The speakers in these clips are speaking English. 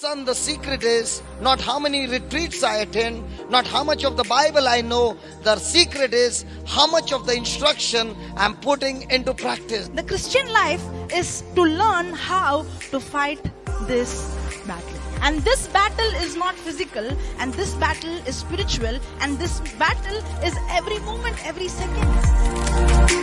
Son, the secret is not how many retreats I attend, not how much of the Bible I know. The secret is how much of the instruction I'm putting into practice. The Christian life is to learn how to fight this battle. And this battle is not physical, and this battle is spiritual, and this battle is every moment, every second.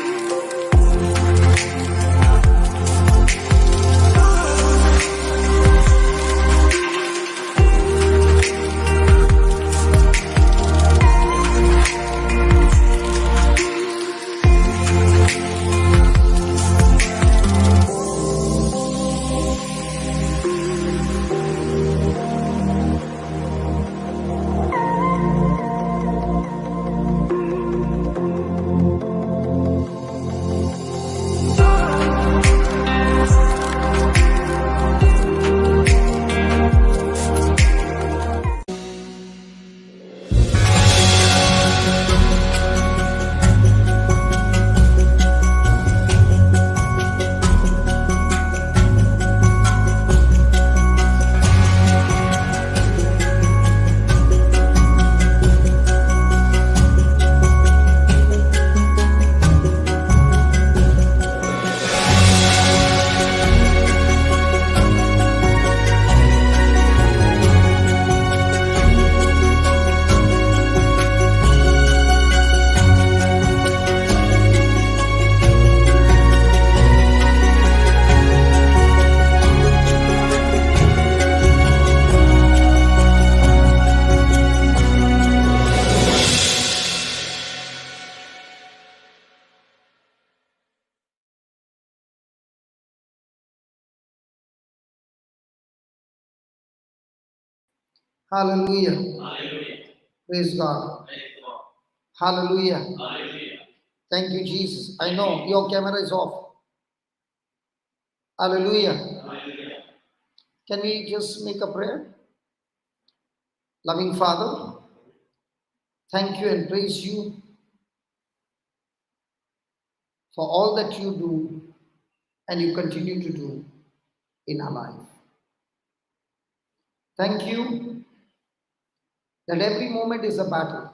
Hallelujah. Praise God. Hallelujah. Thank you, Jesus. I know your camera is off. Hallelujah. Can we just make a prayer? Loving Father, thank you and praise you for all that you do and you continue to do in our life. Thank you that every moment is a battle.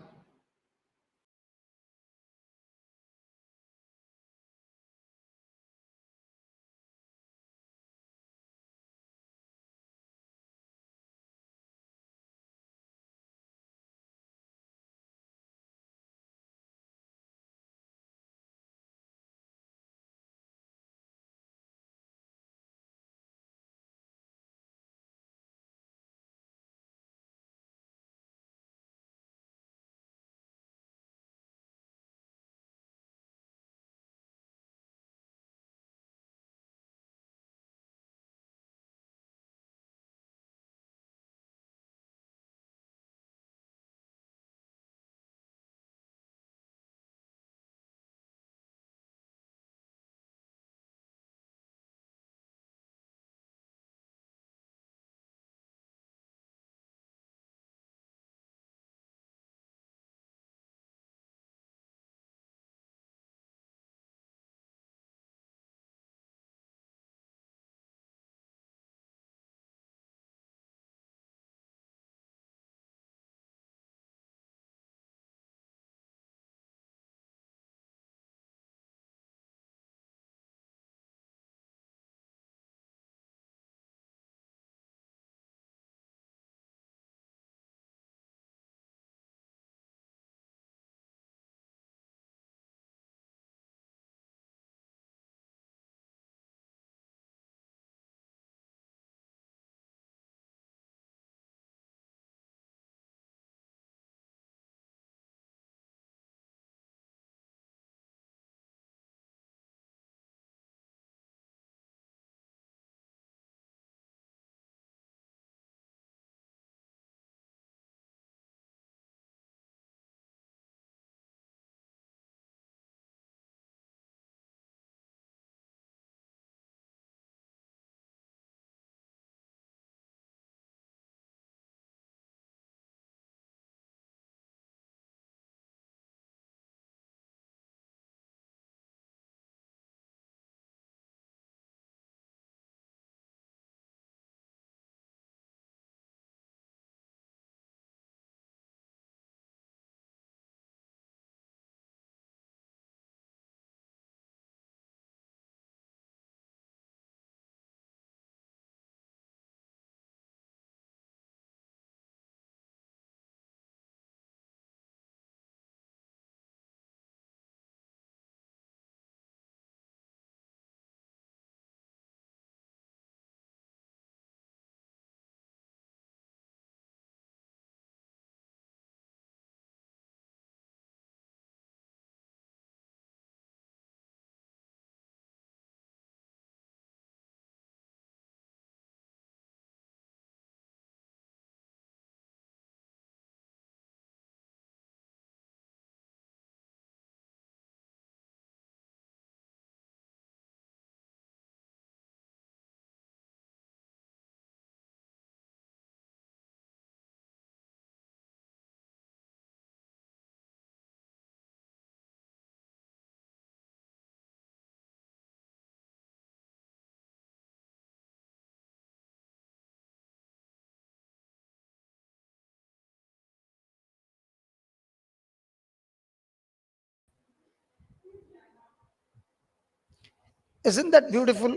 Isn't that beautiful?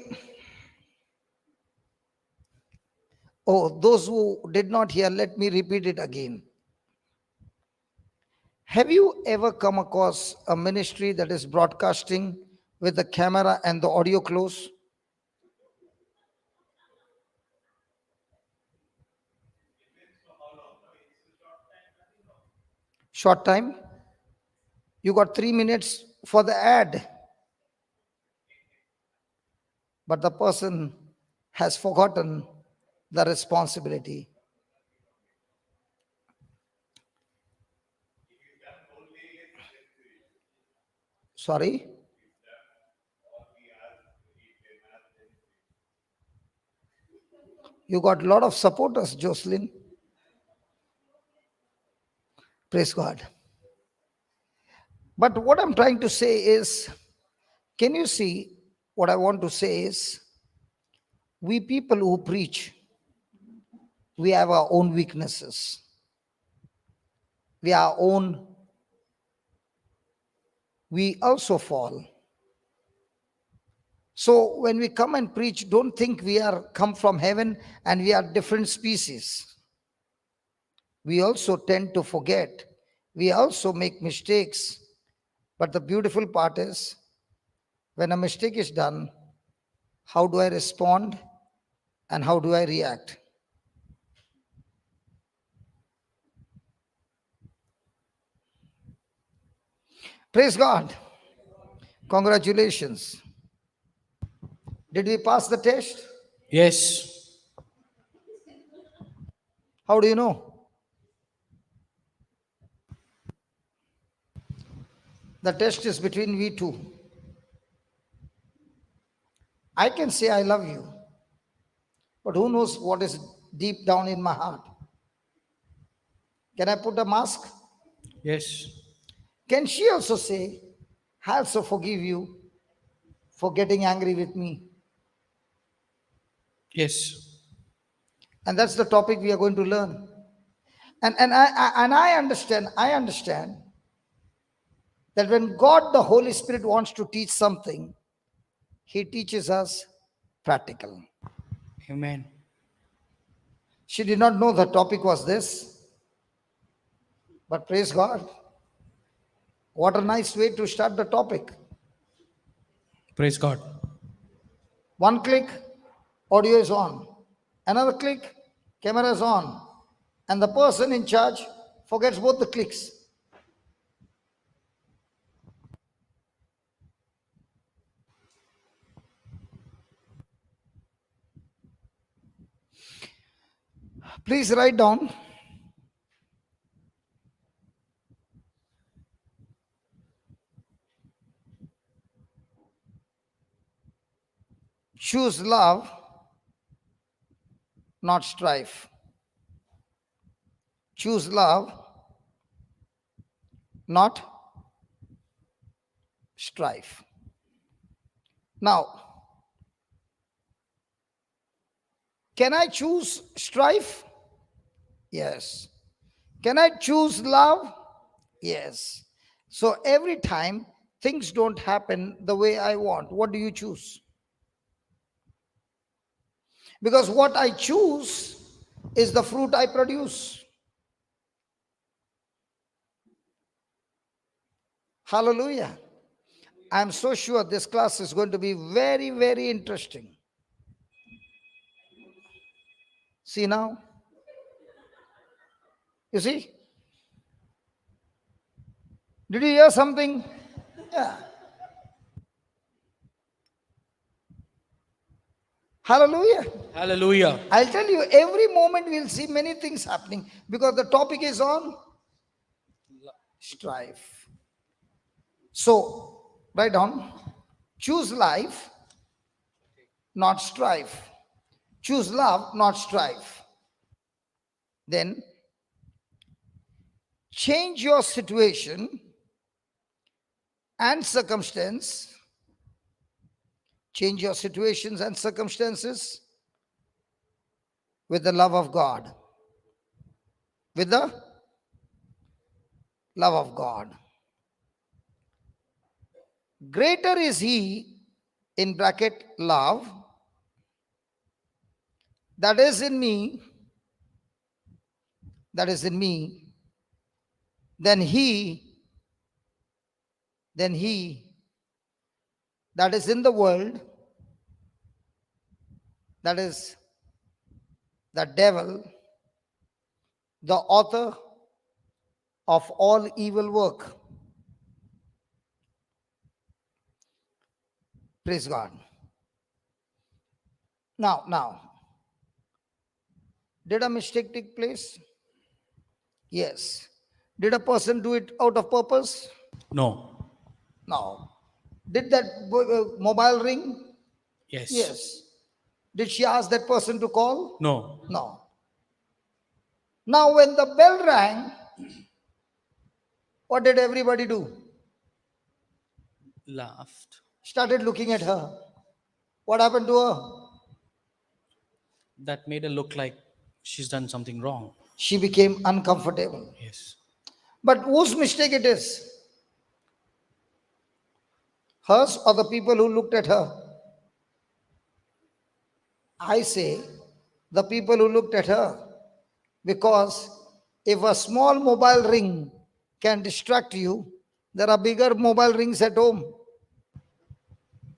Oh, those who did not hear, let me repeat it again. Have you ever come across a ministry that is broadcasting with the camera and the audio close? Short time? You got 3 minutes for the ad, but the person has forgotten the responsibility. Sorry? You got a lot of supporters, Jocelyn. Praise God. But what I'm trying to say is, can you see what I want to say is, we people who preach, we have our own weaknesses. We also fall. So when we come and preach, don't think we are come from heaven and we are different species. We also tend to forget. We also make mistakes. But the beautiful part is, when a mistake is done, how do I respond and how do I react? Praise God. Congratulations. Did we pass the test? Yes. How do you know? The test is between we two. I can say I love you, but who knows what is deep down in my heart? Can I put a mask? Yes. Can she also say, I also forgive you for getting angry with me? Yes. And that's the topic we are going to learn. And I understand that when God, the Holy Spirit, wants to teach something, He teaches us practical. Amen. She did not know the topic was this, but praise God. What a nice way to start the topic. Praise God. One click, audio is on. Another click, camera is on. And the person in charge forgets both the clicks. Please write down. Choose love, not strife. Choose love, not strife. Now, can I choose strife? Yes. Can I choose love? Yes. So every time things don't happen the way I want, what do you choose? Because what I choose is the fruit I produce. Hallelujah. I'm so sure this class is going to be very, very interesting. See now? You see? Did you hear something? Yeah. Hallelujah. Hallelujah. I'll tell you, every moment we'll see many things happening because the topic is on strife. So, write down, choose life, not strife. Choose love, not strife. Then, change your situation and circumstance. Change your situations and circumstances with the love of God. With the love of God. Greater is He in bracket love, that is in me, that is in me, then he that is in the world, that is the devil, the author of all evil work. Praise God. Now, did a mistake take place? Yes. Did a person do it out of purpose? No. No. Did that mobile ring? Yes. Yes. Did she ask that person to call? No. No. Now, when the bell rang, what did everybody do? Laughed. Started looking at her. What happened to her? That made her look like she's done something wrong. She became uncomfortable. Yes. But whose mistake it is? Hers or the people who looked at her? I say the people who looked at her. Because if a small mobile ring can distract you, there are bigger mobile rings at home.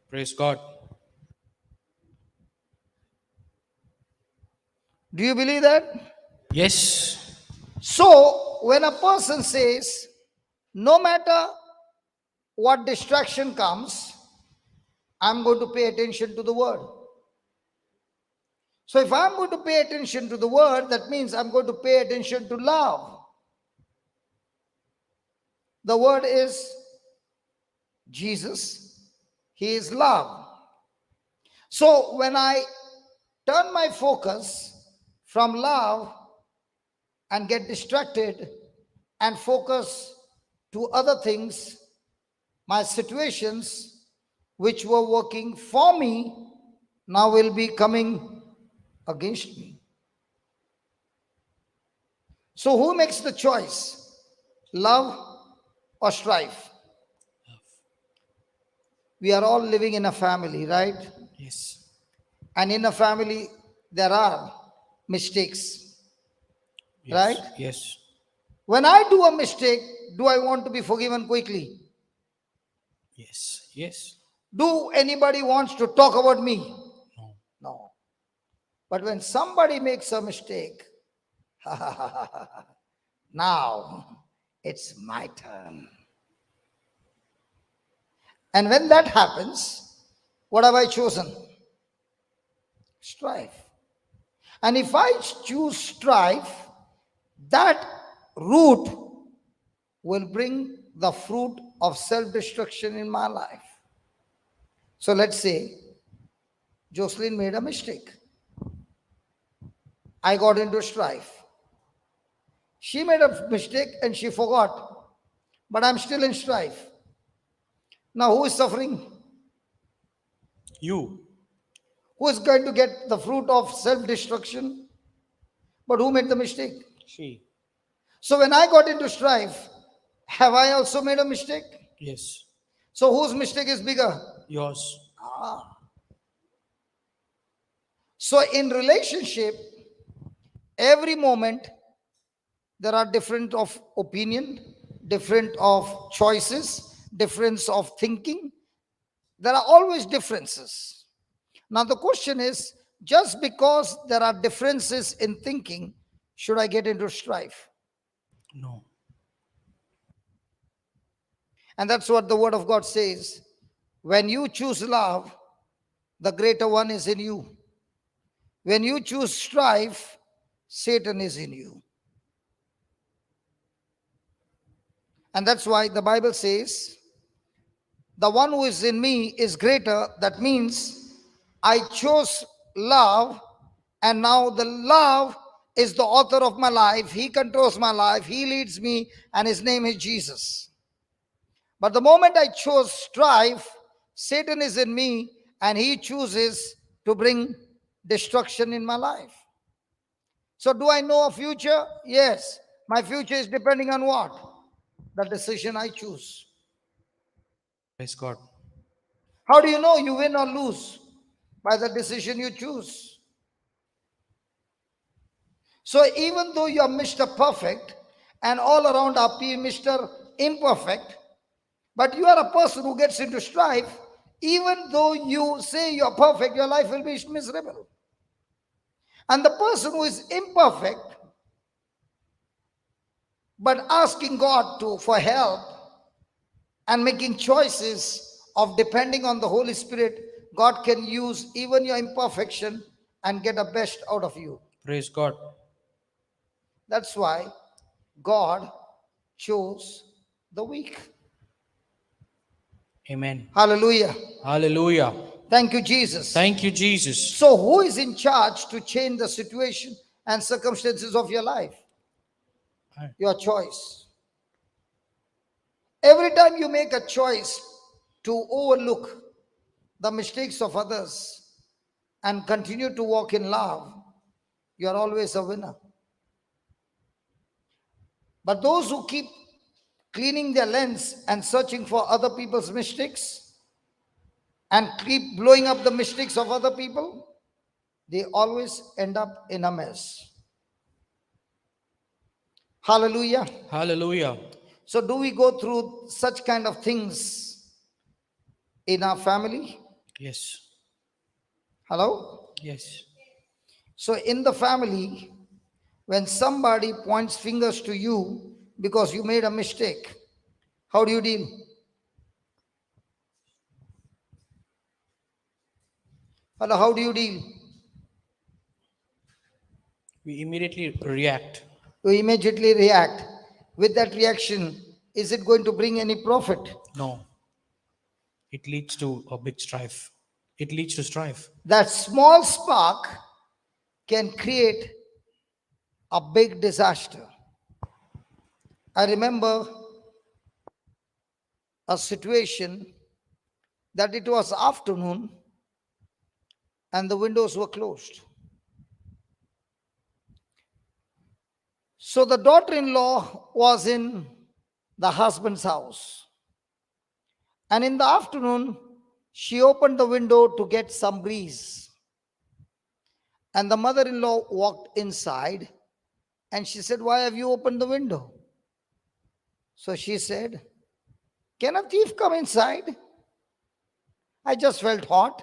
Praise God. Do you believe that? Yes. So, when a person says, no matter what distraction comes, I'm going to pay attention to the word. So, if I'm going to pay attention to the word, that means I'm going to pay attention to love. The word is Jesus. He is love. So, when I turn my focus from love and get distracted and focus to other things, my situations which were working for me now will be coming against me. So who makes the choice? Love or strife? We are all living in a family, right? Yes. And in a family there are mistakes, Yes. right? Yes. When I do a mistake, do I want to be forgiven quickly? Yes. Yes. Do anybody wants to talk about me? No. No. But when somebody makes a mistake, now it's my turn. And when that happens, what have I chosen? Strife. And if I choose strife, that root will bring the fruit of self-destruction in my life. So let's say Jocelyn made a mistake. I got into strife. She made a mistake and she forgot. But I'm still in strife. Now who is suffering? You. Who is going to get the fruit of self-destruction? But who made the mistake? She. So when I got into strife, have I also made a mistake? Yes. So whose mistake is bigger? Yours. So in relationship, every moment there are different of opinion, different of choices, difference of thinking. There are always differences. Now the question is, just because there are differences in thinking, should I get into strife? No. And that's what the word of God says. When you choose love, the greater one is in you. When you choose strife, Satan is in you. And that's why the Bible says, the one who is in me is greater. That means I chose love, and now the love is the author of my life. He controls my life. He leads me, and his name is Jesus. But the moment I chose strife, Satan is in me, and he chooses to bring destruction in my life. So do I know a future? Yes. My future is depending on what? The decision I choose. Praise God. How do you know you win or lose? By the decision you choose. So even though you are Mr. Perfect and all around are Mr. Imperfect, but you are a person who gets into strife, even though you say you are perfect, your life will be miserable. And the person who is imperfect, but asking God for help and making choices of depending on the Holy Spirit, God can use even your imperfection and get the best out of you. Praise God. That's why God chose the weak. Amen. Hallelujah. Hallelujah. Thank you, Jesus. Thank you, Jesus. So, who is in charge to change the situation and circumstances of your life? Your choice. Every time you make a choice to overlook the mistakes of others and continue to walk in love, you are always a winner. But those who keep cleaning their lens and searching for other people's mistakes and keep blowing up the mistakes of other people, they always end up in a mess. Hallelujah. Hallelujah. So, do we go through such kind of things in our family? Yes. Hello? Yes. So, in the family, when somebody points fingers to you because you made a mistake, how do you deal? Hello, how do you deal? We immediately react. You immediately react. With that reaction, is it going to bring any profit? No. It leads to a big strife. It leads to strife. That small spark can create a big disaster. I remember a situation that it was afternoon and the windows were closed. So the daughter-in-law was in the husband's house. And in the afternoon, she opened the window to get some breeze. And the mother-in-law walked inside and she said, "Why have you opened the window?" So she said, "Can a thief come inside? I just felt hot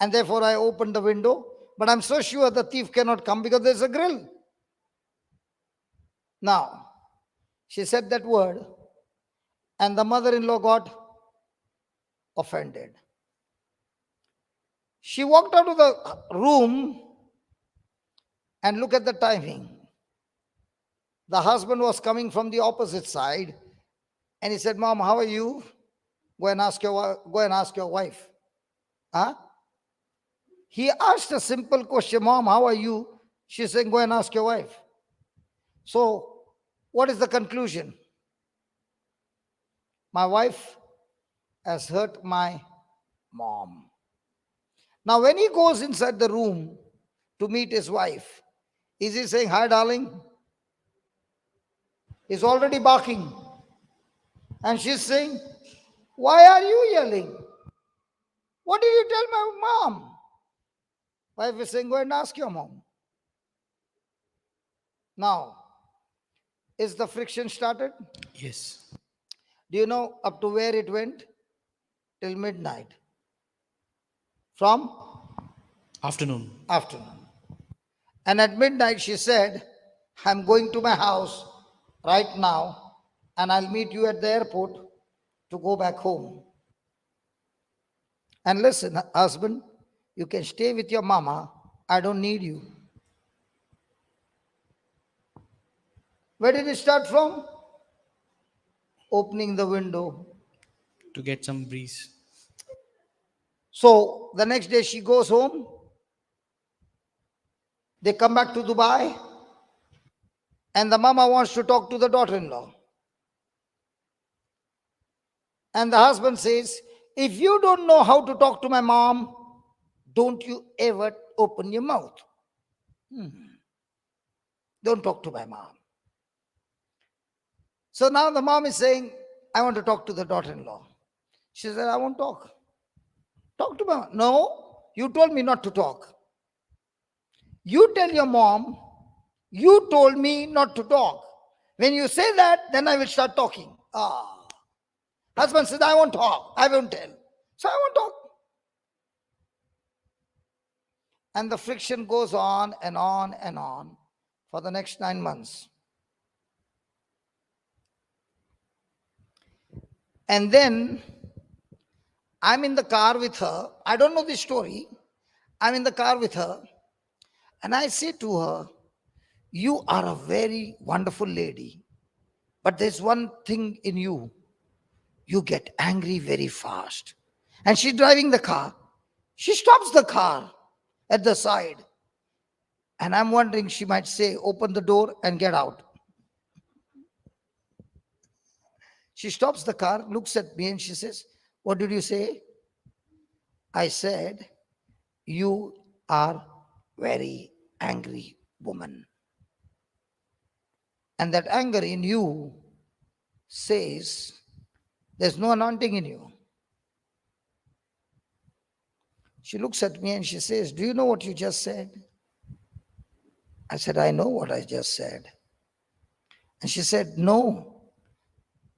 and therefore I opened the window. But I'm so sure the thief cannot come because there's a grill." Now, she said that word and the mother-in-law got offended. She walked out of the room and looked at the timing. The husband was coming from the opposite side and he said, "Mom, how are you? Go and ask your wife." Huh? He asked a simple question, "Mom, how are you?" She's saying, "Go and ask your wife." So, what is the conclusion? My wife has hurt my mom. Now, when he goes inside the room to meet his wife, is he saying, "Hi, darling"? He's already barking. And she's saying, "Why are you yelling? What did you tell my mom?" Wife is saying, "Go and ask your mom." Now, is the friction started? Yes. Do you know up to where it went? Till midnight. From Afternoon. afternoon. And at midnight she said, "I'm going to my house right now and I'll meet you at the airport to go back home." And listen, husband, you can stay with your mama. I don't need you. Where did it start from? Opening the window. To get some breeze. So the next day she goes home. They come back to Dubai. And the mama wants to talk to the daughter-in-law. And the husband says, "If you don't know how to talk to my mom, don't you ever open your mouth. Don't talk to my mom." So now the mom is saying, "I want to talk to the daughter-in-law." She said, "I won't talk." Talk to mom. No, you told me not to talk. You tell your mom, you told me not to talk. When you say that, then I will start talking. Ah. Husband says, I won't talk. I won't tell. So I won't talk. And the friction goes on and on and on for the next 9 months. And then I'm in the car with her. I don't know this story. I'm in the car with her. And I say to her, you are a very wonderful lady. But there's one thing in you. You get angry very fast. And she's driving the car. She stops the car at the side. And I'm wondering, she might say, open the door and get out. She stops the car, looks at me, and she says, what did you say? I said, you are very angry woman. And that anger in you says, there's no anointing in you. She looks at me and she says, do you know what you just said? I said, I know what I just said. And she said, no,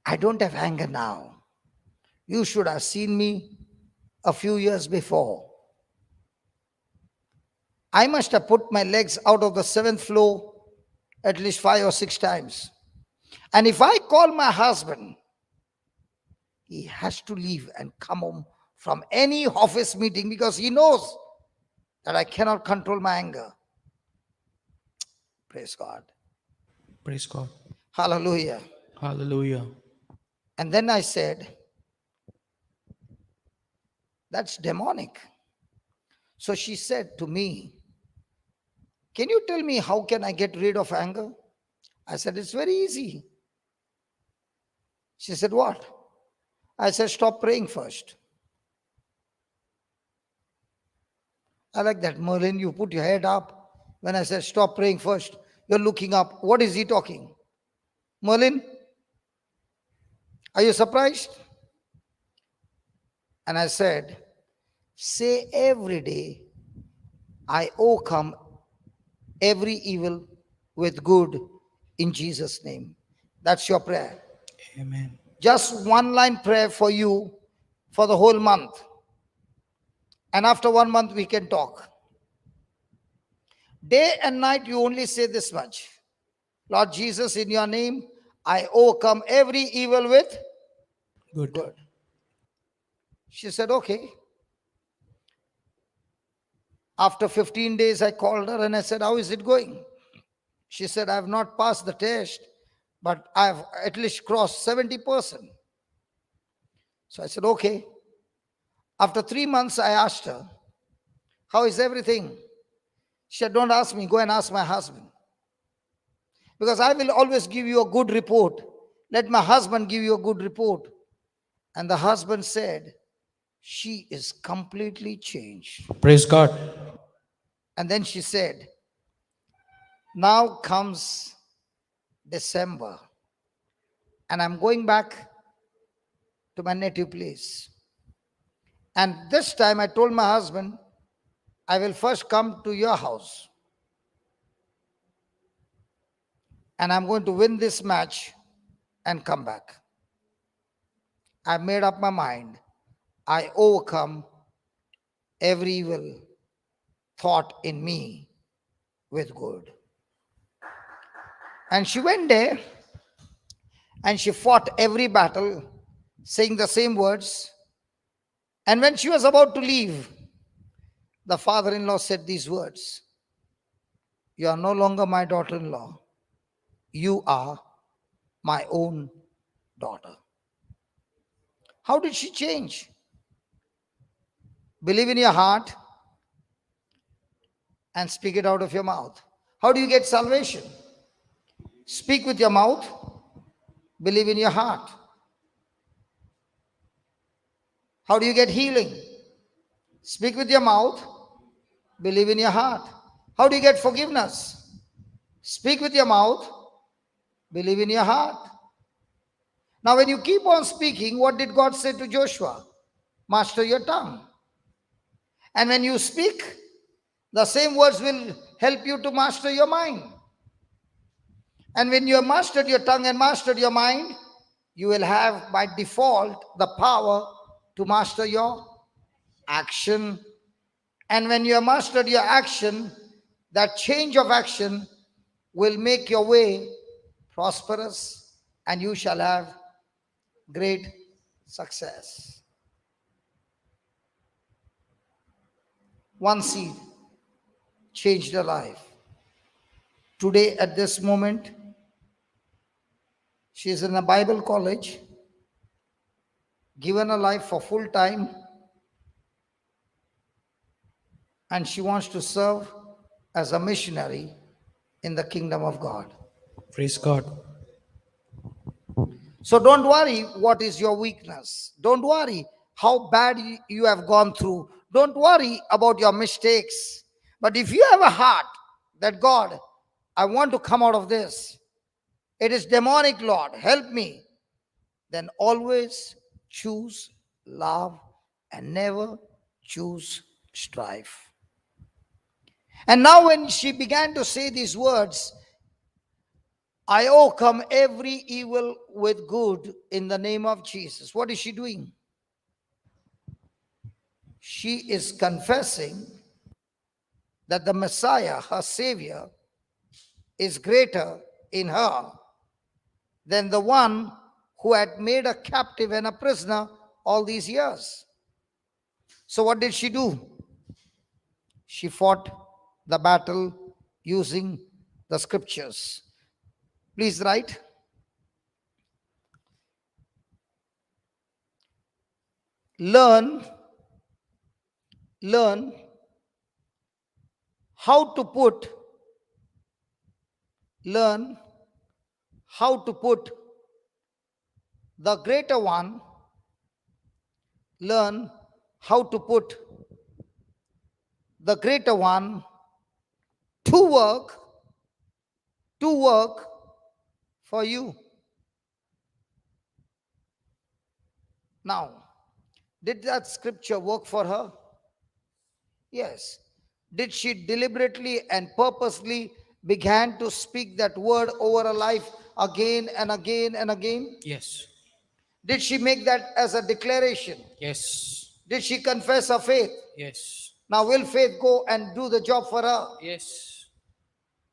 I don't have anger now. You should have seen me a few years before. I must have put my legs out of the 7th floor at least 5 or 6 times. And if I call my husband, he has to leave and come home from any office meeting because he knows that I cannot control my anger. Praise God. Praise God. Hallelujah. Hallelujah. And then I said, that's demonic. So she said to me, can you tell me how can I get rid of anger? I said, it's very easy. She said, what? I said, stop praying first. I like that. Merlin, you put your head up. When I said, stop praying first, you're looking up. What is he talking? Merlin, are you surprised? And I said, say every day, I overcome every evil with good in Jesus' name. That's your prayer. Amen. Just one line prayer for you for the whole month. And after 1 month, we can talk. Day and night, you only say this much. Lord Jesus, in your name, I overcome every evil with Good. good. She said, okay. After 15 days, I called her and I said, how is it going? She said, I have not passed the test, but I have at least crossed 70%. So I said, okay. After 3 months, I asked her, how is everything? She said, don't ask me, go and ask my husband. Because I will always give you a good report. Let my husband give you a good report. And the husband said, she is completely changed. Praise God. And then she said, now comes December, and I'm going back to my native place. And this time I told my husband, I will first come to your house. And I'm going to win this match and come back. I made up my mind. I overcome every evil thought in me with good. And she went there and she fought every battle, saying the same words. And when she was about to leave, the father-in-law said these words, you are no longer my daughter-in-law. You are my own daughter. How did she change? Believe in your heart and speak it out of your mouth. How do you get salvation? Speak with your mouth, believe in your heart. How do you get healing? Speak with your mouth, believe in your heart. How do you get forgiveness? Speak with your mouth, believe in your heart. Now when you keep on speaking, what did God say to Joshua? Master your tongue. And when you speak, the same words will help you to master your mind. And when you have mastered your tongue and mastered your mind, you will have by default the power to master your action. And when you have mastered your action, that change of action will make your way prosperous and you shall have great success. One seed changed her life. Today, at this moment, she is in a Bible college, given a life for full time, and she wants to serve as a missionary in the kingdom of God. Praise God. So don't worry what is your weakness. Don't worry how bad you have gone through. Don't worry about your mistakes. But if you have a heart that God, I want to come out of this, it is demonic, Lord, help me, then always choose love and never choose strife. And now when she began to say these words, I overcome every evil with good in the name of Jesus. What is she doing? She is confessing that the Messiah, her Savior, is greater in her than the one who had made her captive and a prisoner all these years. So what did she do? She fought the battle using the scriptures. Please write. Learn how to put the greater one, learn how to put the greater one to work for you. Now, did that scripture work for her? Yes. Did she deliberately and purposely began to speak that word over her life again and again and again? Yes. Did she make that as a declaration? Yes. Did she confess her faith? Yes. Now will faith go and do the job for her? Yes.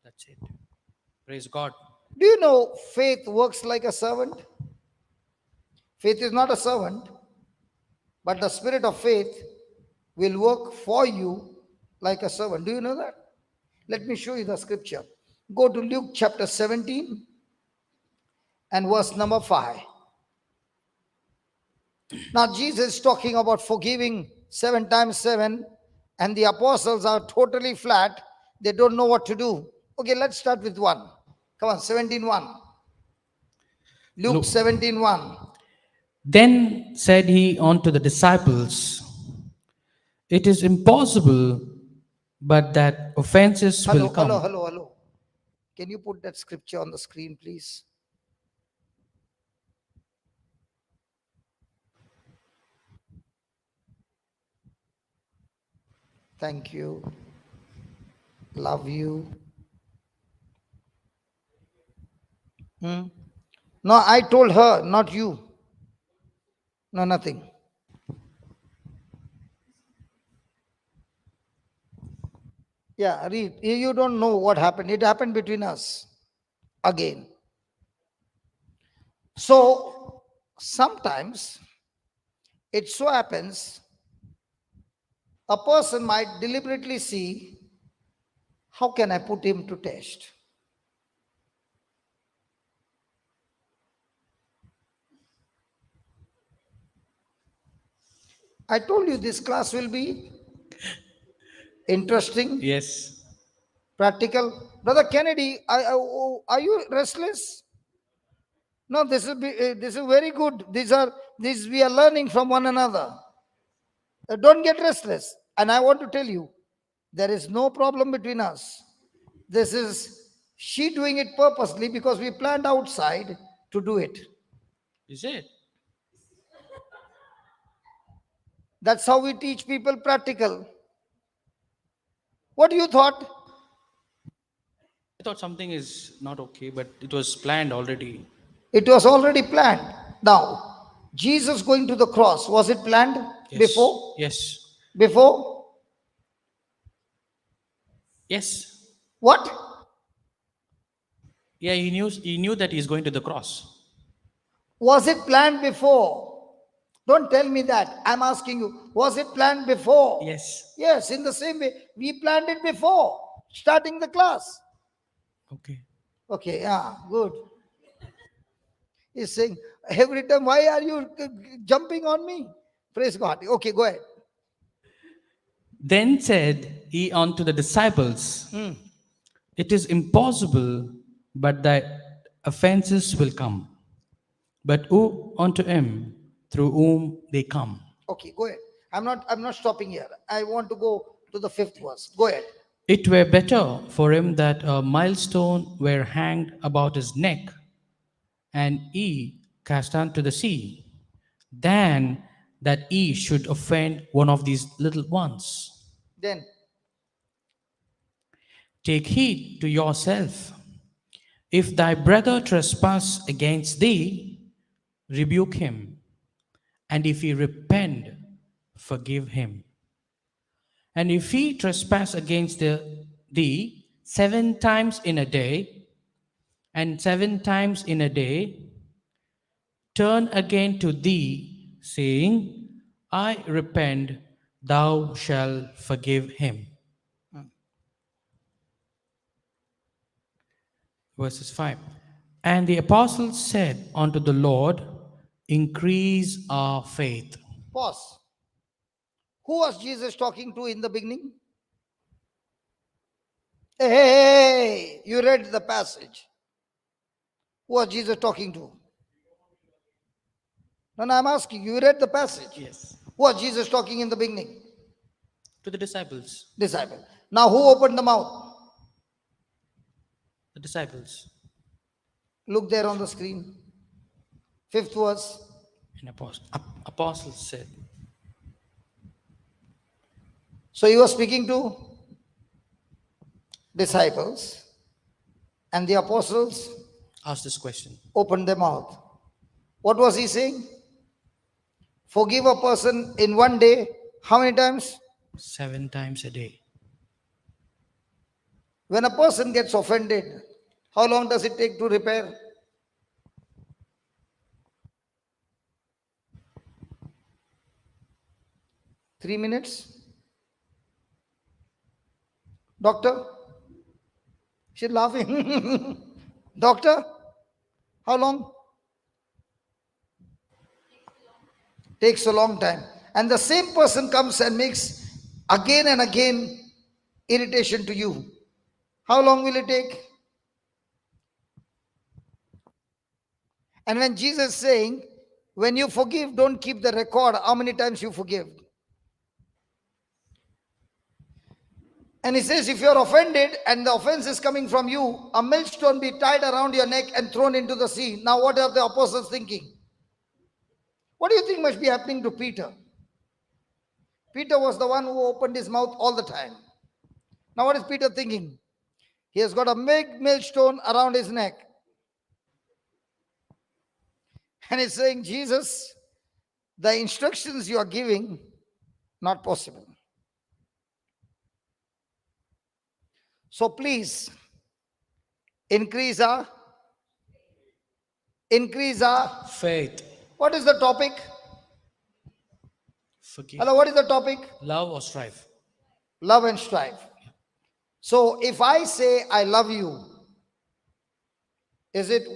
That's it. Praise God. Do you know faith works like a servant? Faith is not a servant, but the spirit of faith will work for you like a servant. Do you know that? Let me show you the scripture. Go to Luke chapter 17 and verse number 5. Now Jesus is talking about forgiving 7 times 7, and the apostles are totally flat. They don't know what to do. Okay, let's start with 1. Come on, 17:1. Luke 17:1. Then said he unto the disciples, it is impossible, but that offenses will come. Hello. Can you put that scripture on the screen, please? Thank you. Love you. No, I told her, not you. No, nothing. Yeah, read. You don't know what happened. It happened between us again. So, sometimes it so happens a person might deliberately see, how can I put him to test? I told you this class will be interesting, Yes. practical. Brother Kennedy, are you restless? No, this is very good. These we are learning from one another. Don't get restless. And I want to tell you, there is no problem between us. This is she doing it purposely because we planned outside to do it. Is it? That's how we teach people practical. What you thought? I thought something is not okay, but it was planned already. It was already planned. Now, Jesus going to the cross, was it planned Yes. before? Yes. Before? Yes. What? Yeah, he knew that he's going to the cross. Was it planned before? Don't tell me that. I'm asking you, was it planned before? Yes. Yes, in the same way, we planned it before starting the class. Okay. Okay, yeah, good. He's saying, every time, why are you jumping on me? Praise God. Okay, go ahead. Then said he unto the disciples, Hmm. it is impossible, but that offenses will come. But who unto him through whom they come? Okay, go ahead. I'm not stopping here. I want to go to the fifth verse. Go ahead. It were better for him that a millstone were hanged about his neck, and he cast unto the sea, than that he should offend one of these little ones. Then, Take heed to yourself. If thy brother trespass against thee, rebuke him, and if he repent, forgive him. And if he trespass against thee 7 times in a day, and 7 times in a day, turn again to thee, saying, I repent, thou shalt forgive him. Verses 5. And the apostles said unto the Lord, increase our faith. pause. Who was Jesus talking to in the beginning? Hey, you read the passage. Who was Jesus talking to? No, I'm asking you. You read the passage. Yes. Who was Jesus talking in the beginning? To the disciples. Disciple. Now, who opened the mouth? The disciples. Look there on the screen. Fifth verse. And apostles said. So he was speaking to disciples, and the apostles Ask this question. opened their mouth. What was he saying? Forgive a person in one day. How many times? 7 times a day. When a person gets offended, how long does it take to repair? Three minutes? Doctor? She's laughing. Doctor? How long? Takes a long time. And the same person comes and makes again and again irritation to you. How long will it take? And when Jesus is saying, when you forgive, don't keep the record how many times you forgive. And he says, if you're offended and the offense is coming from you, a millstone be tied around your neck and thrown into the sea. Now, what are the apostles thinking? What do you think must be happening to Peter? Peter was the one who opened his mouth all the time. Now, what is Peter thinking? He has got a big millstone around his neck. And he's saying, Jesus, the instructions you are giving, not possible. So please, increase our Faith. What is the topic? Forgive. Hello, what is the topic? Love or strife? Love and strife. So if I say I love you, is it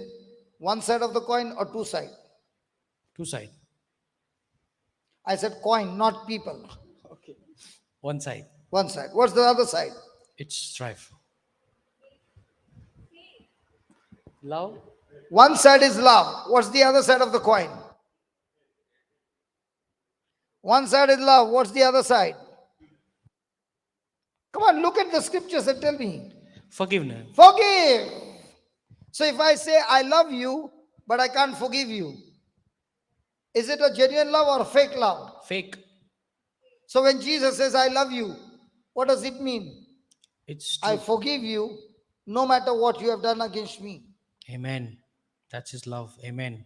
one side of the coin or two sides? 2 side. I said coin, not people. Okay. 1 side. One side. What's the other side? It's strife. Love. One side is love. What's the other side of the coin? One side is love. What's the other side? Come on, look at the scriptures and tell me. Forgiveness. Forgive. So if I say I love you, but I can't forgive you, is it a genuine love or fake love? Fake. So when Jesus says I love you, what does it mean? It's I true. forgive you no matter what you have done against me. Amen. That's his love. Amen.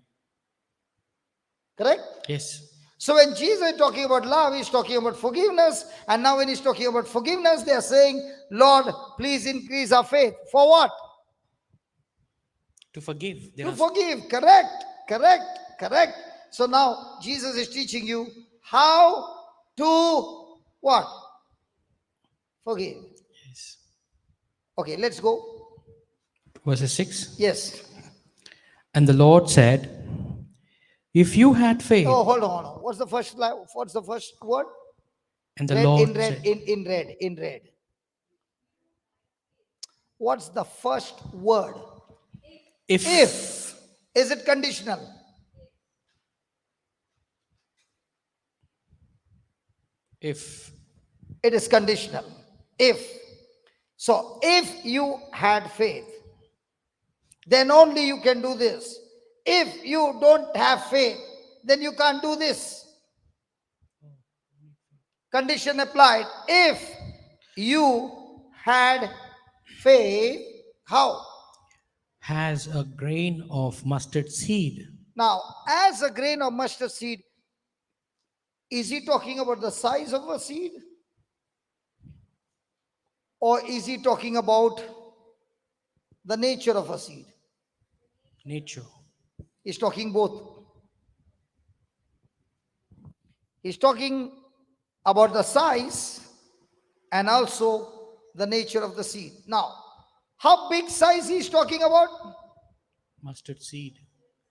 Correct? Yes. So when Jesus is talking about love, he's talking about forgiveness. And now when he's talking about forgiveness, they are saying, Lord, please increase our faith. For what? To forgive. There To are forgive. Correct. Correct. Correct. So now Jesus is teaching you how to what? Forgive. yes. Okay, let's go. Verse 6. Yes. And the Lord said, if you had faith, Oh, hold on, hold on. What's the first word? and the Red, in Lord red, said, in red. What's the first word? if, If. Is it conditional? if, It is conditional. If. So, if you had faith, then only you can do this. If you don't have faith, then you can't do this. Condition applied. If you had faith, how? has a grain of mustard seed. Now, as a grain of mustard seed, is he talking about the size of a seed? Or is he talking about the nature of a seed? Nature. He's talking both. He's talking about the size and also the nature of the seed. Now, how big size he's talking about? Mustard seed.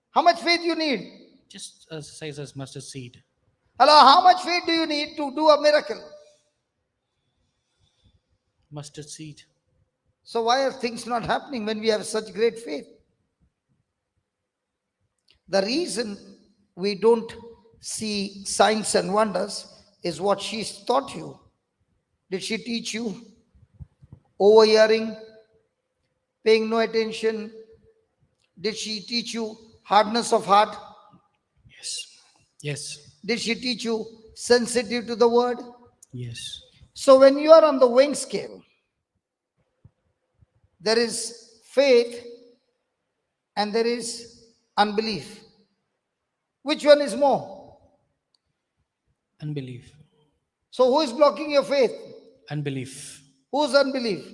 How much faith you need? Just as size as mustard seed. Hello, how much faith do you need to do a miracle? Mustard seed. So why are things not happening when we have such great faith? The reason we don't see signs and wonders is what she taught you. Did she teach you overhearing, paying no attention? Did she teach you hardness of heart? Yes. Yes. Did she teach you sensitive to the word? Yes. So when you are on the weighing scale, there is faith and there is unbelief. Which one is more? Unbelief. So who is blocking your faith? Unbelief. Whose unbelief?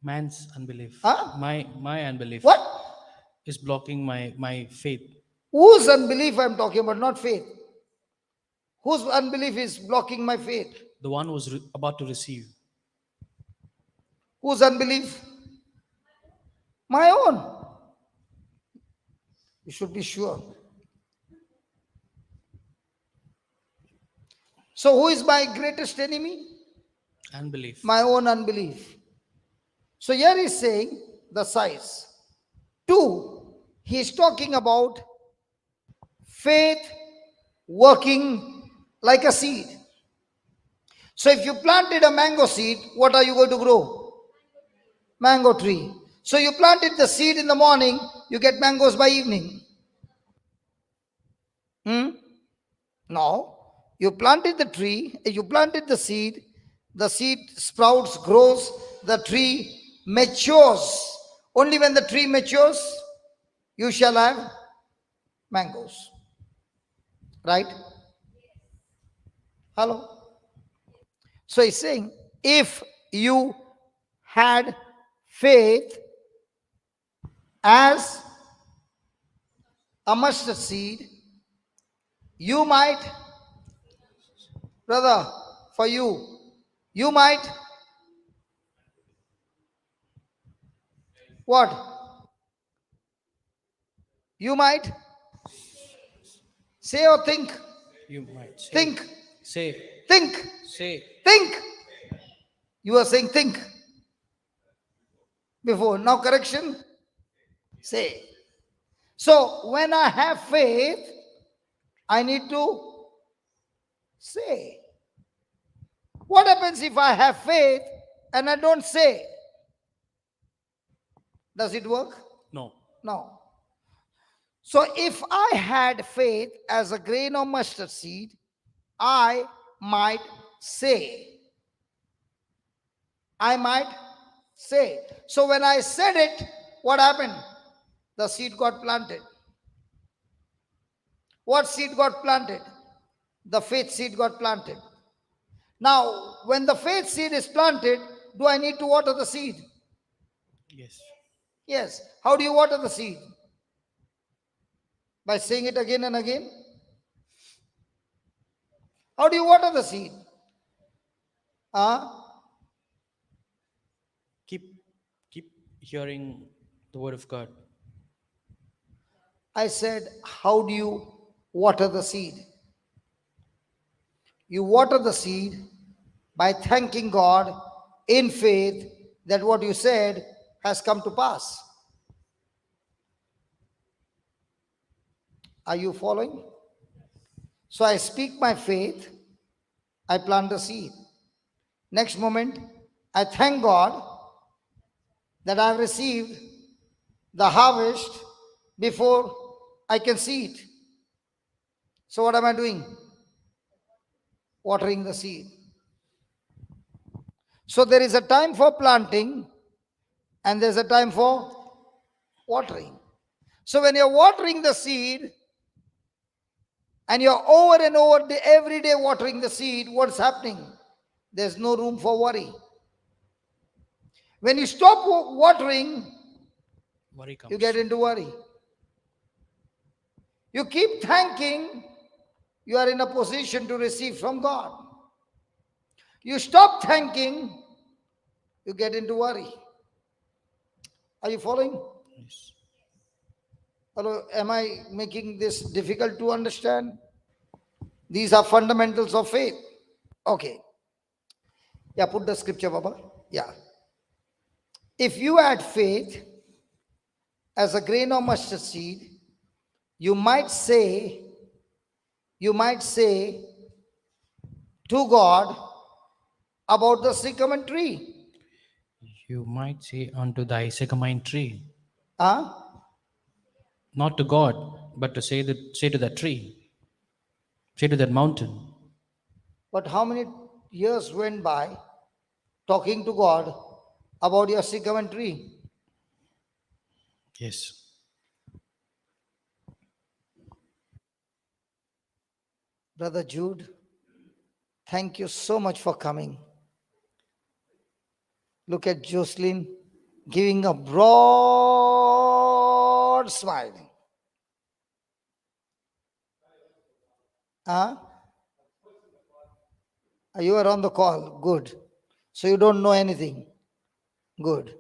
Man's unbelief. Huh? My unbelief What? is blocking my faith. Whose unbelief I'm talking about, not faith. Whose unbelief is blocking my faith? The one who was about to receive. Whose unbelief? My own. You should be sure. So who is my greatest enemy? Unbelief. My own unbelief. So here he's saying the size. 2, he is talking about faith working like a seed. So if you planted a mango seed, what are you going to grow? Mango tree. So you planted the seed in the morning, you get mangoes by evening. No. You planted the tree, you planted the seed sprouts, grows, the tree matures. Only when the tree matures, you shall have mangoes. Right? Hello? So he's saying, if you had faith as a mustard seed, you might, brother, for you might, what? You might say or think. You might say. Think. Say. Think. Say. Think. You are saying think. Before. Now correction. Say. So when I have faith, I need to say. What happens if I have faith and I don't say? Does it work? No. No. So if I had faith as a grain of mustard seed, I might say. I might say. So when I said it, what happened? The seed got planted. What seed got planted? The faith seed got planted. Now, when the faith seed is planted, do I need to water the seed? Yes. Yes. How do you water the seed? By saying it again and again? How do you water the seed? Keep hearing the word of God. I said, how do you water the seed? You water the seed by thanking God in faith that what you said has come to pass. Are you following? So I speak my faith, I plant the seed. Next moment, I thank God that I have received the harvest before I can see it. So what am I doing? Watering the seed. So there is a time for planting and there's a time for watering. So when you're watering the seed and you're over and over every day watering the seed, what's happening? There's no room for worry. When you stop watering, Worry comes. you get into worry. You keep thanking, you are in a position to receive from God. You stop thanking, you get into worry. Are you following? Yes. Hello, am I making this difficult to understand? These are fundamentals of faith. Okay. Yeah, put the scripture, Baba. Yeah. If you had faith as a grain of mustard seed, you might say to God about the sycamine tree. You might say unto thy sycamine tree, Huh? not to God, but to say to that tree, say to that mountain. But how many years went by talking to God about your sycamine tree? Yes. Brother Jude, thank you so much for coming. Look at Jocelyn giving a broad smile. Huh? You are on the call. Good. So you don't know anything. Good.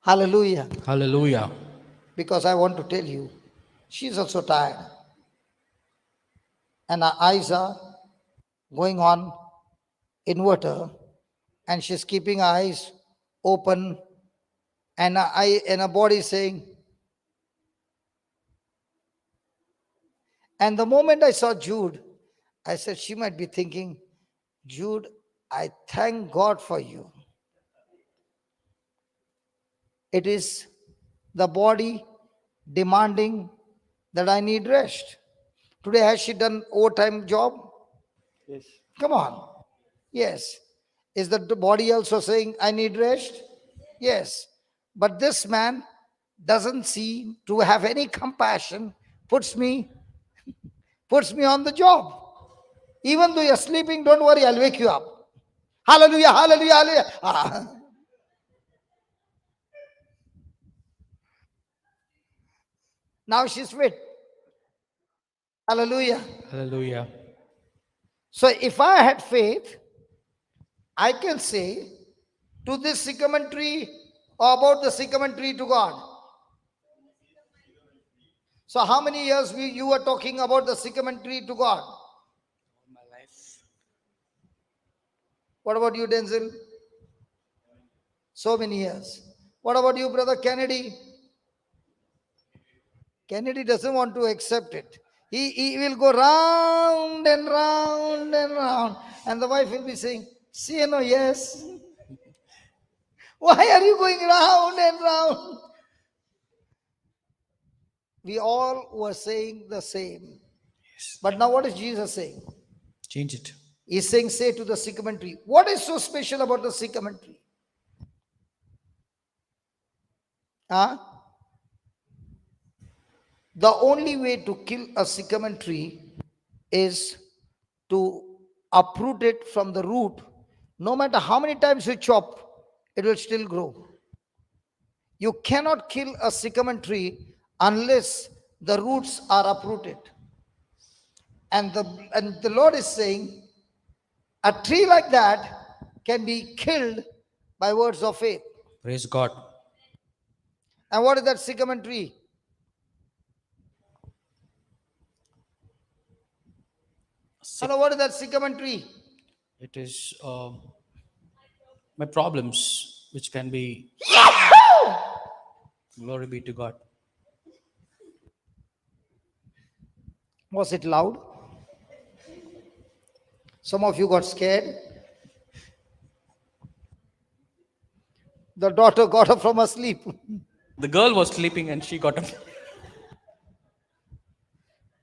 Hallelujah. Hallelujah. Because I want to tell you, she's also tired. And her eyes are going on inverter. And she's keeping her eyes open. And her body is saying. And the moment I saw Jude, I said, she might be thinking, Jude, I thank God for you. It is the body demanding that I need rest. Today, has she done overtime job? Yes. Come on. Yes. Is the body also saying, I need rest? Yes. But this man doesn't seem to have any compassion, puts me on the job. Even though you're sleeping, don't worry, I'll wake you up. Hallelujah, hallelujah, hallelujah. Now she's fit. Hallelujah. Hallelujah. So if I had faith, I can say to this sycamine tree or about the sycamine tree to God. So how many years you were talking about the sycamine tree to God? My life. What about you, Denzel? So many years. What about you, Brother Kennedy? Kennedy doesn't want to accept it. He will go round and round and round. And the wife will be saying, see, no, yes. Why are you going round and round? We all were saying the same. Yes. But now what is Jesus saying? Change it. He's saying, say to the sycamore tree. What is so special about the sycamore tree? Huh? The only way to kill a sycamore tree is to uproot it from the root. No matter how many times you chop, it will still grow. You cannot kill a sycamore tree unless the roots are uprooted. And the Lord is saying, a tree like that can be killed by words of faith. Praise God. And what is that sycamore tree? Hello, what is that sycamore tree? It is my problems, which can be. Glory be to God. Was it loud? Some of you got scared. The daughter got up from her sleep. The girl was sleeping and she got up.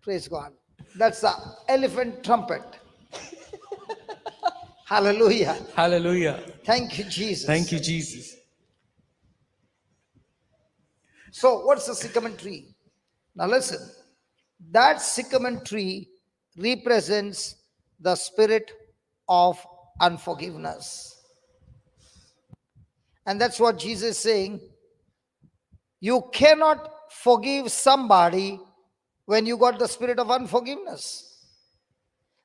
Praise God. That's the elephant trumpet. Hallelujah. Hallelujah. Thank you, Jesus. Thank you, Jesus. So, what's the sycamore tree? Now, listen. That sycamore tree represents the spirit of unforgiveness. And that's what Jesus is saying. You cannot forgive somebody when you got the spirit of unforgiveness.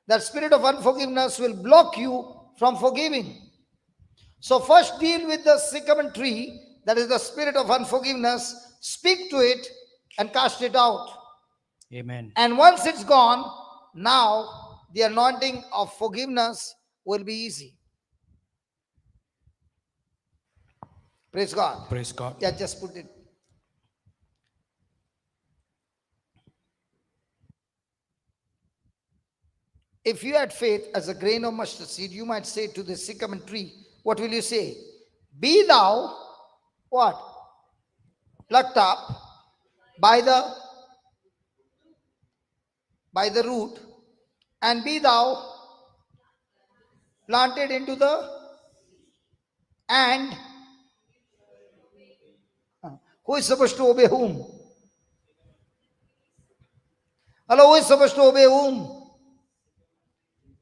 That spirit of unforgiveness will block you from forgiving. So first deal with the sycamore tree, that is the spirit of unforgiveness, speak to it and cast it out. Amen. And once it's gone, now the anointing of forgiveness will be easy. Praise God. Praise God. Yeah, just put it. If you had faith as a grain of mustard seed, you might say to the sycamore tree, what will you say? Be thou, what? Plucked up by the root, and be thou planted into the, and who is supposed to obey whom? Hello, who is supposed to obey whom?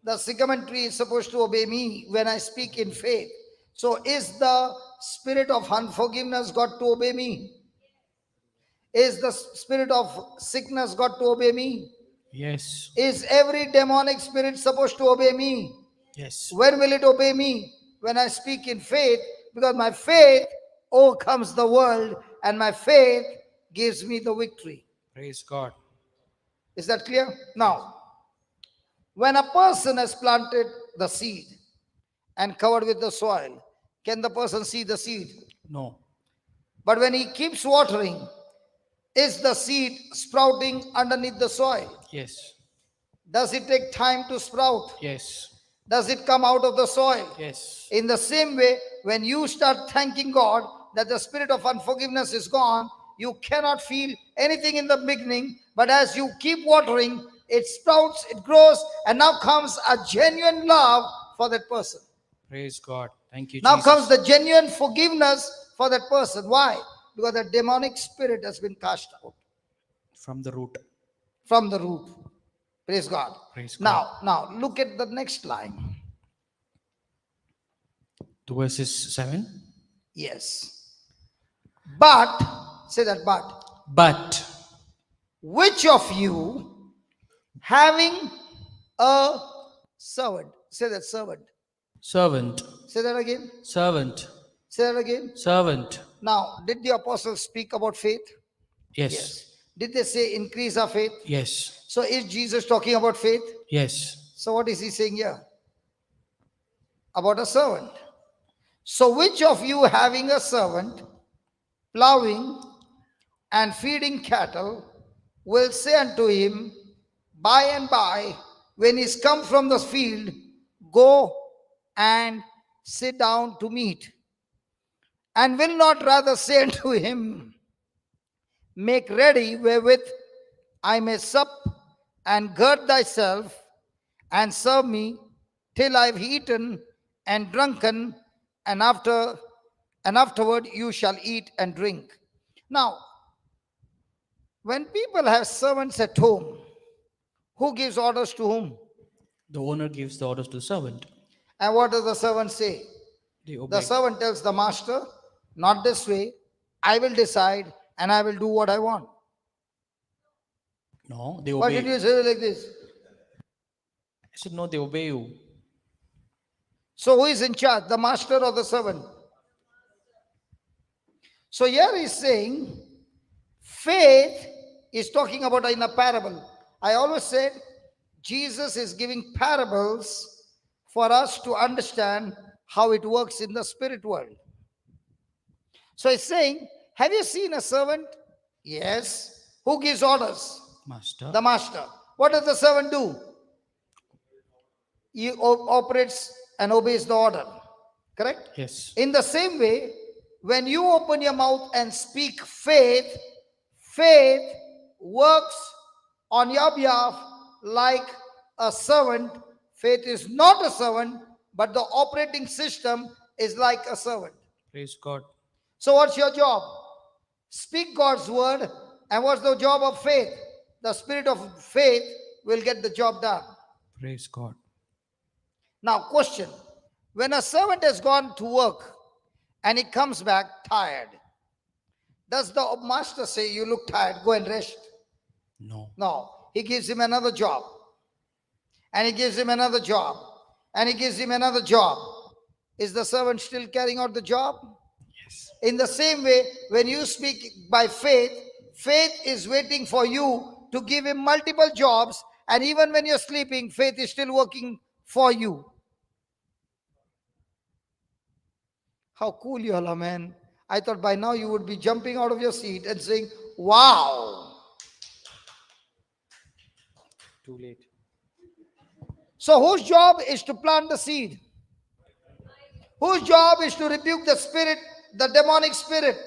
The sycamore tree is supposed to obey me when I speak in faith. So is the spirit of unforgiveness got to obey me? Is the spirit of sickness got to obey me? Yes. Is every demonic spirit supposed to obey me? Yes. When will it obey me? When I speak in faith, because my faith overcomes the world and my faith gives me the victory. Praise God. Is that clear? Now, when a person has planted the seed and covered with the soil, can the person see the seed? No. But when he keeps watering, is the seed sprouting underneath the soil? Yes. Does it take time to sprout? Yes. Does it come out of the soil? Yes. In the same way, when you start thanking God that the spirit of unforgiveness is gone, you cannot feel anything in the beginning, but as you keep watering, it sprouts, it grows, and now comes a genuine love for that person. Praise God. Thank you, Now Jesus. comes the genuine forgiveness for that person. Why? Because the demonic spirit has been cast out From the root. from the root. Praise God. Praise God. Now look at the next line. To verses 7. Yes. But, say that, But which of you having a servant, say that, servant. servant. Say that again. Servant. Say that again. Servant. Now, did the apostles speak about faith? Yes. Did they say increase our faith? Yes. So is Jesus talking about faith? Yes. So what is he saying here? About a servant. So which of you having a servant plowing and feeding cattle will say unto him by and by, when he's come from the field, go and sit down to meat? And will not rather say unto him, make ready wherewith I may sup, and gird thyself and serve me till I've eaten and drunken, and afterward you shall eat and drink. Now, when people have servants at home, who gives orders to whom? The owner gives the orders to the servant. And what does the servant say? They The obey. servant tells the master, not this way, I will decide and I will do what I want. No, they Why obey. did you say it like this? I said, no, they obey you. So who is in charge, the master or the servant? So here he's saying, faith is talking about in a parable. I always said, Jesus is giving parables for us to understand how it works in the spirit world. So he's saying, have you seen a servant? Yes. Who gives orders? Master. The master. What does the servant do? He operates and obeys the order. Correct? Yes. In the same way, when you open your mouth and speak faith, faith works on your behalf like a servant. Faith is not a servant, but the operating system is like a servant. Praise God. So what's your job? Speak God's word. And what's the job of faith? The spirit of faith will get the job done. Praise God. Now, question. When a servant has gone to work and he comes back tired, does the master say, you look tired, go and rest? No. No. He gives him another job. And he gives him another job. And he gives him another job. Is the servant still carrying out the job? Yes. In the same way, when you speak by faith, faith is waiting for you to give him multiple jobs. And even when you're sleeping, faith is still working for you. How cool you all are, man. I thought by now you would be jumping out of your seat and saying, wow. Too late. So whose job is to plant the seed? Whose job is to rebuke the spirit, the demonic spirit?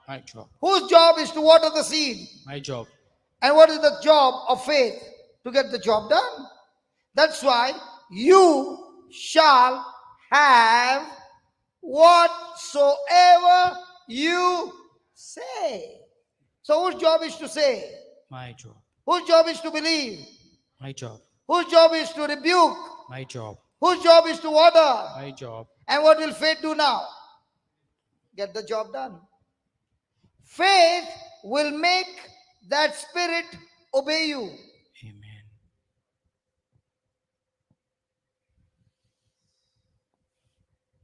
My job. Whose job is to water the seed? My job. And what is the job of faith? To get the job done. That's why you shall have whatsoever you say. So whose job is to say? My job. Whose job is to believe? My job. Whose job is to rebuke? My job. Whose job is to water? My job. And what will faith do now? Get the job done. Faith will make that spirit obey you. Amen.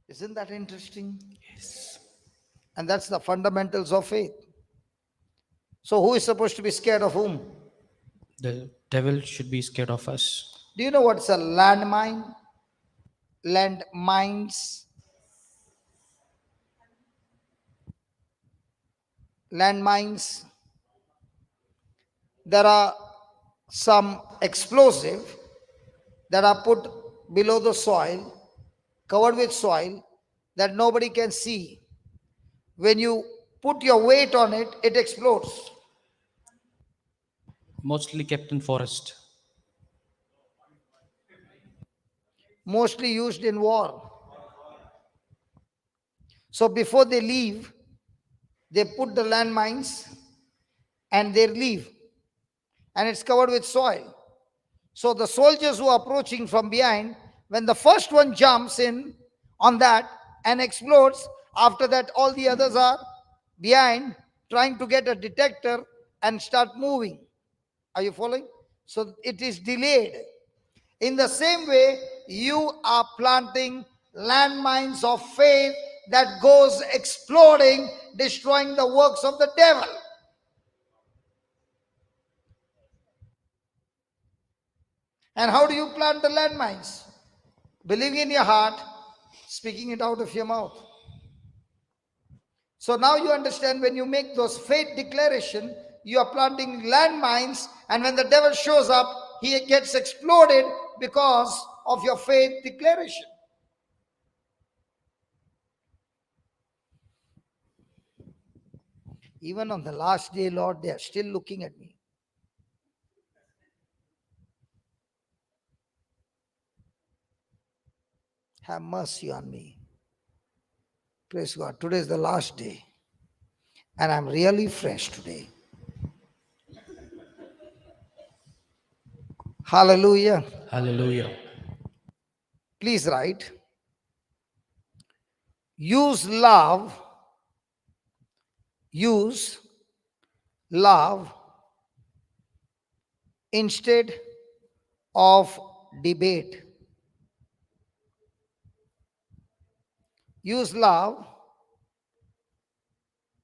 Isn't that interesting? Yes. And that's the fundamentals of faith. So who is supposed to be scared of whom? The devil should be scared of us. Do you know what's a landmine? Landmines. Landmines. There are some explosive that are put below the soil, covered with soil, that nobody can see. When you put your weight on it, it explodes. Mostly kept in forest. Mostly used in war. So before they leave, they put the landmines and they leave. And it's covered with soil. So the soldiers who are approaching from behind, when the first one jumps in on that and explodes, after that all the others are behind trying to get a detector and start moving. Are you following? So it is delayed. In the same way, you are planting landmines of faith that goes exploding, destroying the works of the devil. And how do you plant the landmines? Believing in your heart, speaking it out of your mouth. So now you understand, when you make those faith declaration, you are planting landmines, and when the devil shows up, he gets exploded because of your faith declaration. Even on the last day, Lord, they are still looking at me. Have mercy on me. Praise God. Today is the last day. And I'm really fresh today. Hallelujah. Hallelujah. Please write. Use love. Use love instead of debate. Use love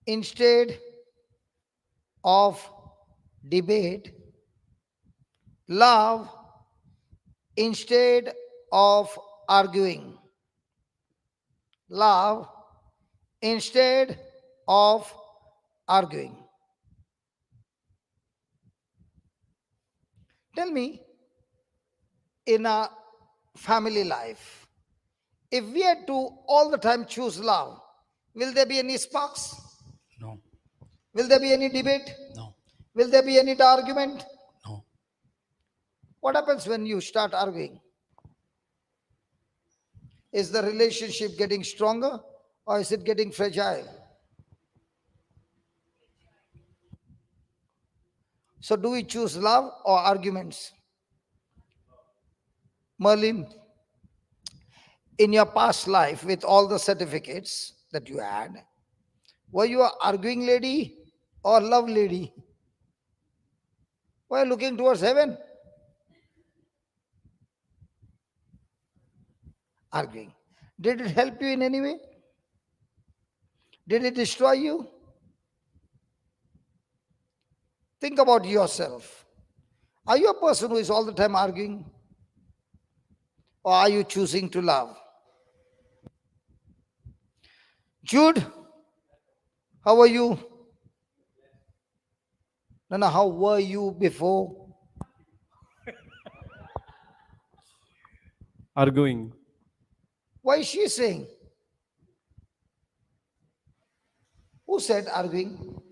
instead of debate. Love instead of arguing. Love instead of arguing. Tell me, in a family life, if we had to all the time choose love, will there be any sparks? No. Will there be any debate? No. Will there be any argument? No. What happens when you start arguing? Is the relationship getting stronger or is it getting fragile? So, do we choose love or arguments? Merlin, in your past life with all the certificates that you had, were you an arguing lady or love lady? Were you looking towards heaven? Arguing. Did it help you in any way? Did it destroy you? Think about yourself. Are you a person who is all the time arguing? Or are you choosing to love? Jude, how are you? No, how were you before? Arguing. Why is she saying? Who said arguing?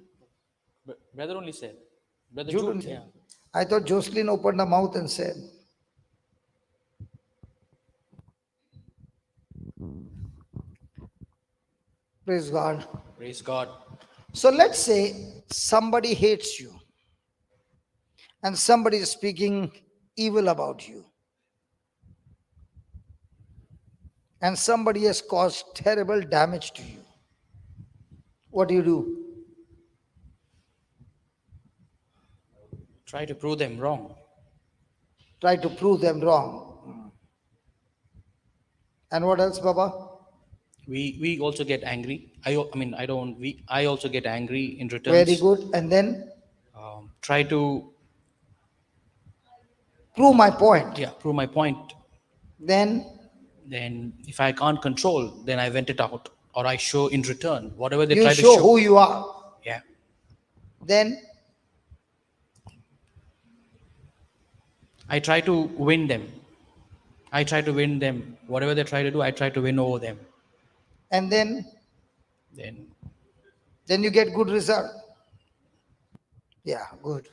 Brother only said. Brother Jude Jude. only. Yeah. I thought Jocelyn opened her mouth and said. Praise God. Praise God. So let's say somebody hates you and somebody is speaking evil about you. And somebody has caused terrible damage to you. What do? Try to prove them wrong. Try to prove them wrong. And what else, Baba? We also get angry. I also get angry in return. Very good. And then Try to prove my point. prove my point. Then Then if I can't control, then I vent it out, or I show in return whatever they you try to show show. who you are. Yeah. Then I try to win them. I try to win them. Whatever they try to do, I try to win over them. and then Then you get good result. Yeah, good.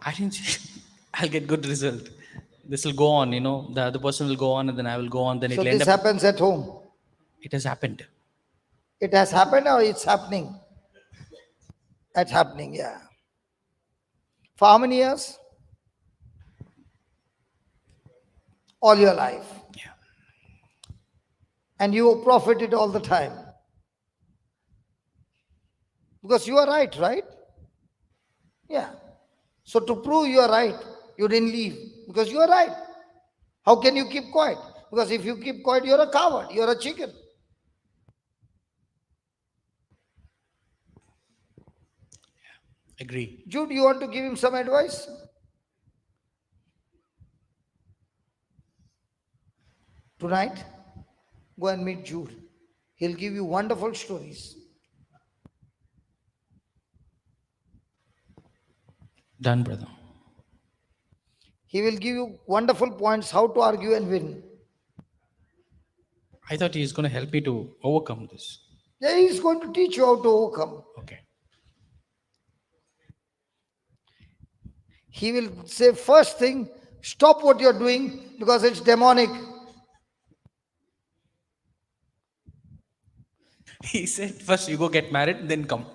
I didn't. I'll get good result. This will go on. The other person will go on, and then I will go on. Then So it'll end this up. happens at home. It has happened. It has happened or it's happening? It's happening, yeah. For how many years? All your life. Yeah. And you profited all the time. Because you are right? Yeah. So to prove you are right, you didn't leave. Because you are right. How can you keep quiet? Because if you keep quiet, you're a coward. You're a chicken. Agree. Jude, you want to give him some advice? Tonight, go and meet Jude. He'll give you wonderful stories. Done, brother. He will give you wonderful points how to argue and win. I thought he's going to help me to overcome this. Yeah, he's going to teach you how to overcome. Okay. He will say, first thing, stop what you're doing because it's demonic. He said, first you go get married, then come.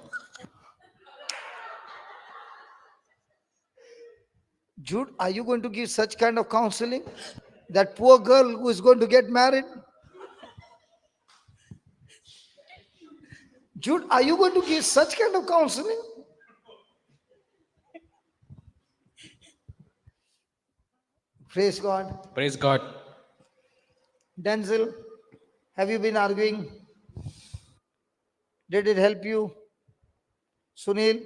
Jude, are you going to give such kind of counseling? That poor girl who is going to get married? Jude, are you going to give such kind of counseling? Praise God. Praise God. Denzel, have you been arguing? Did it help you? Sunil,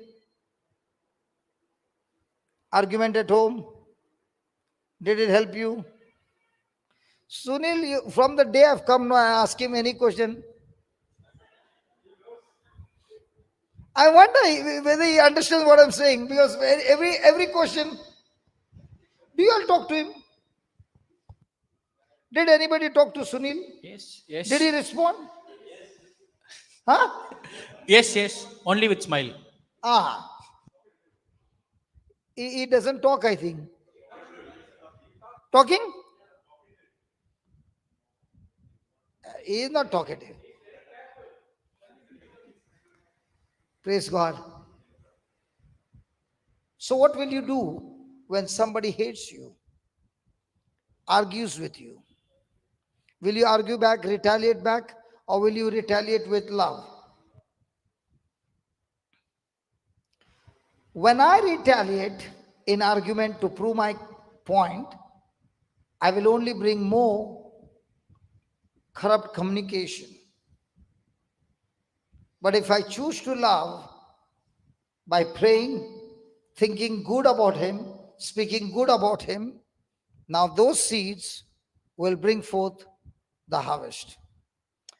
argument at home? Did it help you? Sunil, from the day I've come now, I ask him any question. I wonder whether he understands what I'm saying, because every question, do you all talk to him? Did anybody talk to Sunil? Yes, yes. Did he respond? Huh? Yes, yes. Only with smile. Ah, he doesn't talk, I think. Talking? He is not talkative. Praise God. So, what will you do when somebody hates you, argues with you? Will you argue back, retaliate back, or will you retaliate with love? When I retaliate in argument to prove my point, I will only bring more corrupt communication. But if I choose to love by praying, thinking good about him, speaking good about him, now those seeds will bring forth the harvest.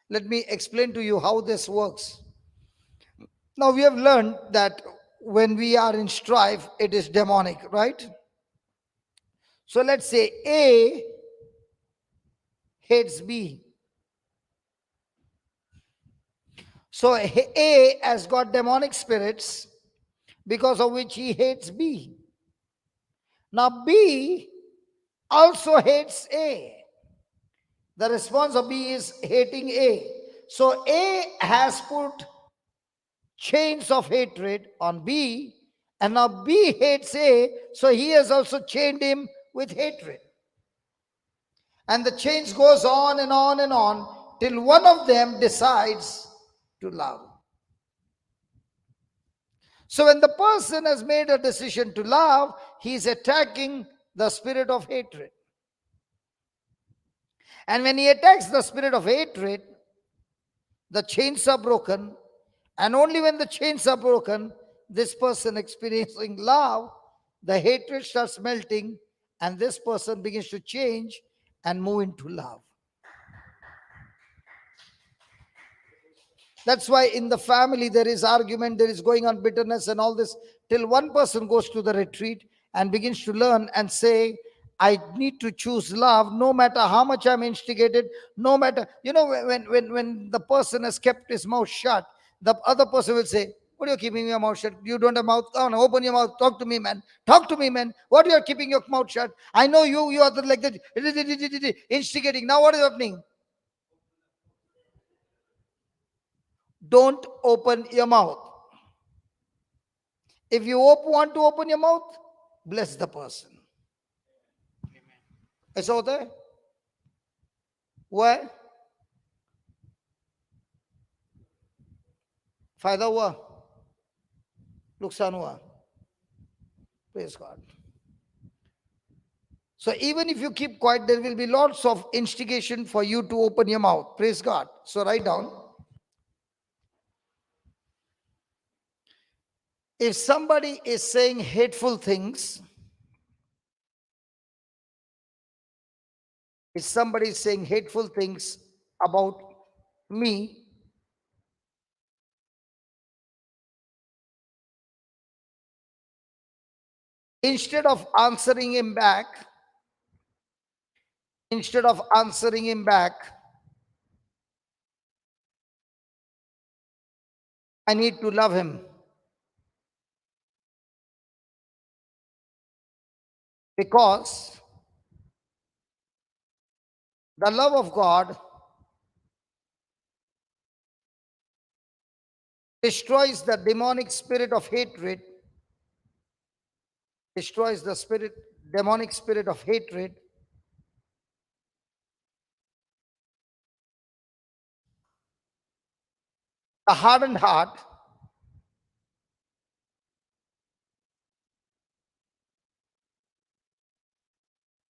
Let me explain to you how this works. Now we have learned that when we are in strife, it is demonic, right? So let's say A hates B. So A has got demonic spirits because of which he hates B. Now B also hates A. The response of B is hating A. So A has put chains of hatred on B, and now B hates A, so he has also chained him with hatred. And the chains goes on and on and on till one of them decides to love. So when the person has made a decision to love, he is attacking the spirit of hatred. And when he attacks the spirit of hatred, the chains are broken. And only when the chains are broken, this person experiencing love, the hatred starts melting, and this person begins to change and move into love. That's why in the family there is argument, there is going on bitterness and all this, till one person goes to the retreat and begins to learn and say, I need to choose love no matter how much I'm instigated, no matter, when the person has kept his mouth shut, the other person will say, what are you keeping your mouth shut? You don't have mouth. Oh, no, open your mouth. Talk to me, man. Talk to me, man. What you are keeping your mouth shut? I know you are like that, instigating. Now what is happening? Don't open your mouth. If you want to open your mouth, bless the person. ऐसा होता है? हुआ है? फायदा हुआ? नुकसान हुआ? Praise God. So even if you keep quiet, there will be lots of instigation for you to open your mouth. Praise God. So write down. If somebody is saying hateful things, if somebody is saying hateful things about me, instead of answering him back, I need to love him. Because the love of God destroys the demonic spirit of hatred, destroys the demonic spirit of hatred, the hardened heart,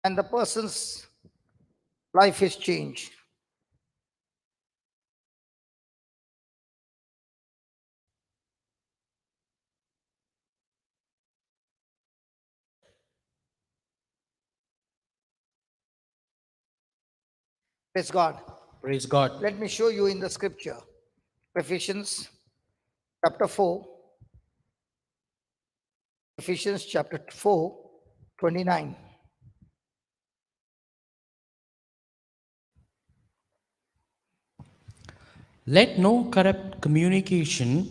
and the person's life is changed. Praise God. Praise God. Let me show you in the scripture. Ephesians chapter 4. Ephesians chapter 4, 29. Let no corrupt communication,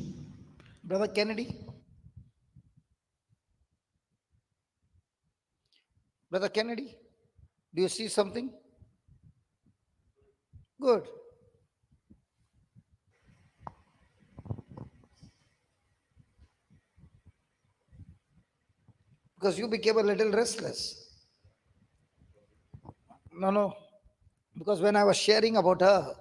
Brother Kennedy. Brother Kennedy, do you see something? Good. Because you became a little restless. No. Because when I was sharing about her,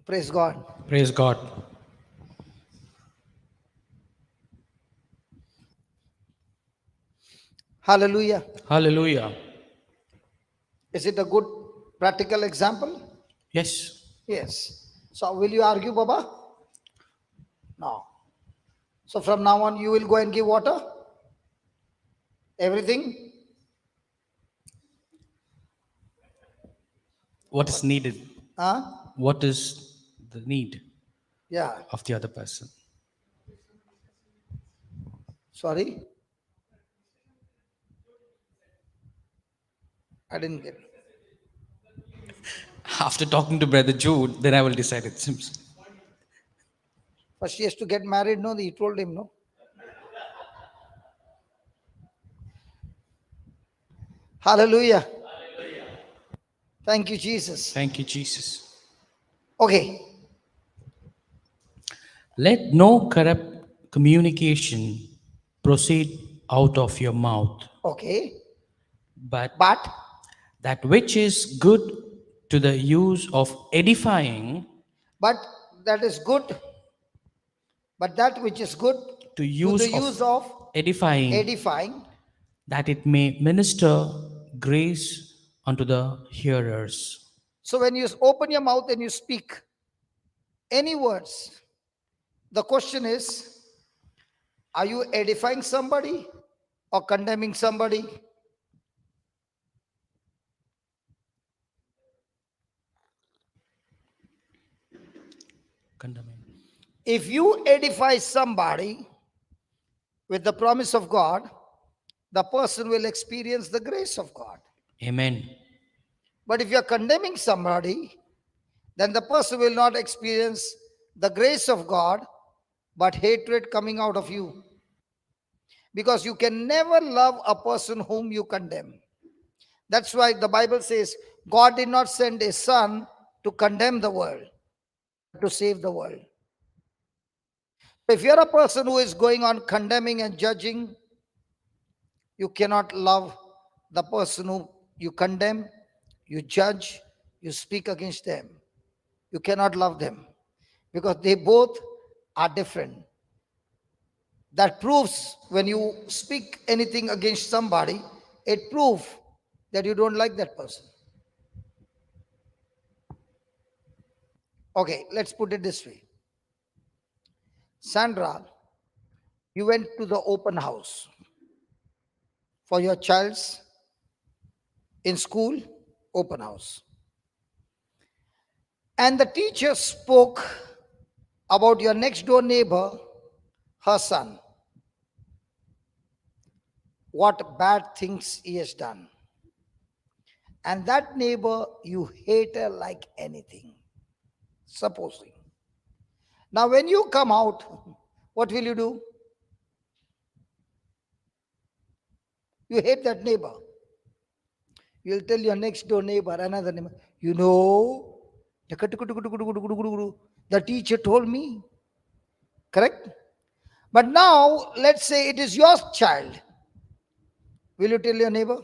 praise God. praise God. Hallelujah. Hallelujah. Is it a good practical example? Yes. Yes. So will you argue, Baba? No. So from now on, you will go and give water? Everything? What is needed? Huh? What is the need Yeah. of the other person? Sorry? I didn't get it. After talking to Brother Jude, then I will decide it seems. First he has to get married, no? He told him, no? Hallelujah. Thank you, Jesus. Thank you, Jesus. Okay. Let no corrupt communication proceed out of your mouth, Okay. but But that which is good to the use of edifying, but that is good. But that which is good to to use the of use of edifying, edifying, that it may minister grace unto the hearers. so when you open your mouth and you speak any words, the question is, are you edifying somebody or condemning somebody? Condemning. If you edify somebody with the promise of God, the person will experience the grace of God. Amen. But if you are condemning somebody, then the person will not experience the grace of God, but hatred coming out of you. Because you can never love a person whom you condemn. That's why the Bible says God did not send a son to condemn the world, to save the world. If you're a person who is going on condemning and judging, you cannot love the person who you condemn, you judge, you speak against them. You cannot love them because they both are different. That proves when you speak anything against somebody, it proves that you don't like that person. Okay, let's put it this way. Sandra, you went to the open house for your child's in school open house. And the teacher spoke about your next door neighbor, her son, what bad things he has done. And that neighbor, you hate her like anything, supposing. Now, when you come out, what will you do? You hate that neighbor. You'll tell your next door neighbor, another neighbor, you know, the teacher told me. Correct? But now, let's say it is your child. Will you tell your neighbor?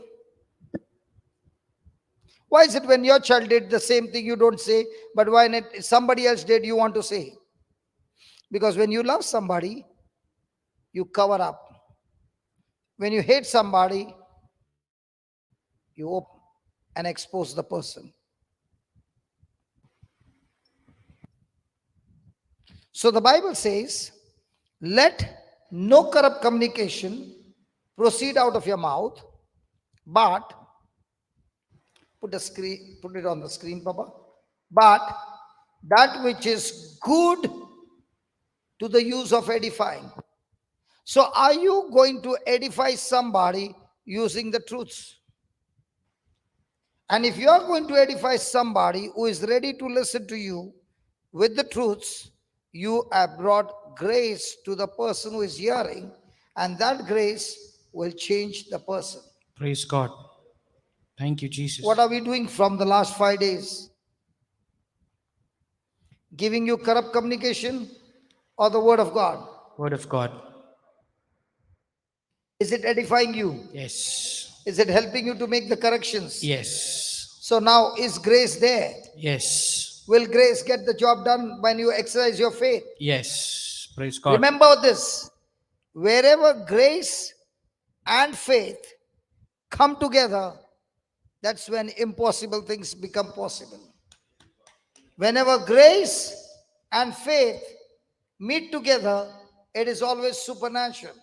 Why is it when your child did the same thing you don't say, but when somebody else did, you want to say? Because when you love somebody, you cover up. When you hate somebody, you open and expose the person. So the Bible says, let no corrupt communication proceed out of your mouth, but put it on the screen, Papa. But that which is good to the use of edifying. So are you going to edify somebody using the truths? And if you are going to edify somebody who is ready to listen to you with the truths, you have brought grace to the person who is hearing, and that grace will change the person. Praise God. Thank you, Jesus. What are we doing from the last 5 days? Giving you corrupt communication or the word of God? Word of God. Is it edifying you? Yes. Is it helping you to make the corrections? Yes. So now, is grace there? Yes. Will grace get the job done when you exercise your faith? Yes. Praise God. Remember this. Wherever grace and faith come together, that's when impossible things become possible. Whenever grace and faith meet together, it is always supernatural.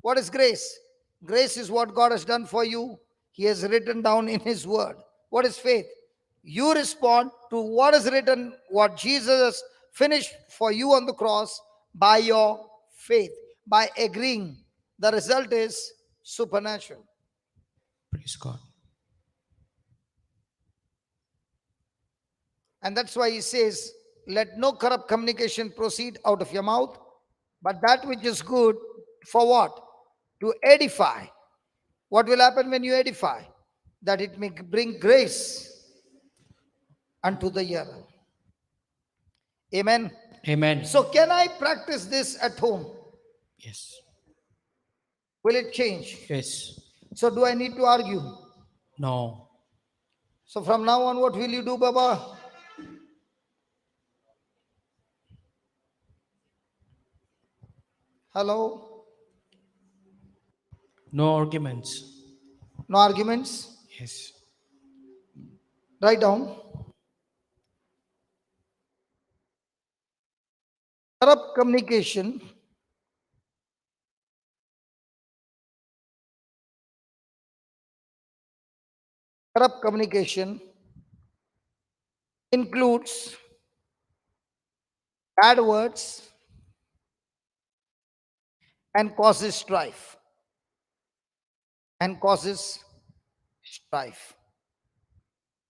What is grace? Grace is what God has done for you. He has written down in His word. What is faith? You respond to what is written, what Jesus has finished for you on the cross by your faith, by agreeing. The result is supernatural. Praise God. And that's why He says, let no corrupt communication proceed out of your mouth, but that which is good for what? To edify. What will happen when you edify? That it may bring grace unto the hearer. Amen. Amen. So, can I practice this at home? Yes. Will it change? Yes. So, do I need to argue? No. So, from now on, what will you do, Baba? Hello? No arguments. No arguments? Yes. Write down. Corrupt communication includes bad words and causes strife. And causes strife.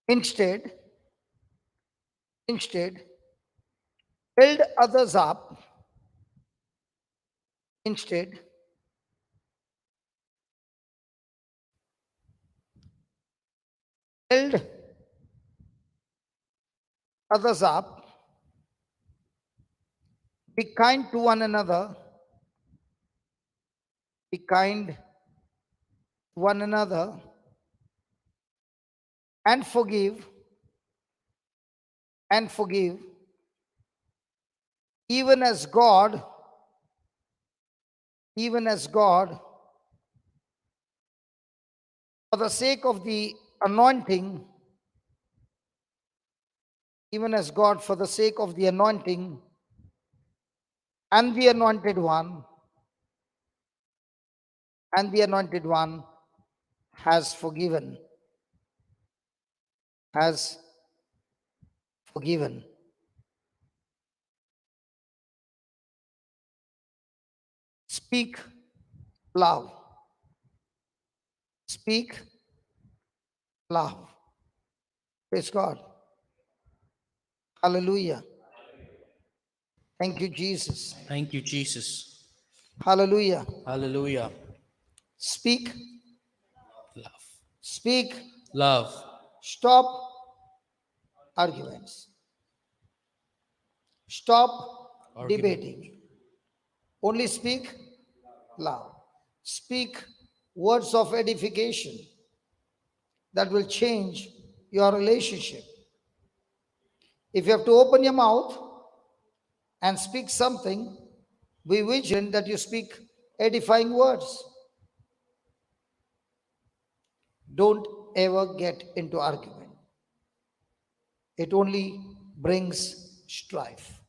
Instead, build others up. Instead, build others up. Be kind to one another. Be kind to one another. And forgive. And forgive. Even as God, for the sake of the anointing, even as God, for the sake of the anointing and the anointed one, has forgiven. Has forgiven. Speak love. Speak love. Praise God. Hallelujah. Thank you, Jesus. Thank you, Jesus. Hallelujah. Hallelujah. Speak. Love. Speak Love. Stop arguments. Stop debating. Only speak love. Speak words of edification that will change your relationship. If you have to open your mouth and speak something, be vigilant that you speak edifying words. Don't ever get into argument. It only brings strife.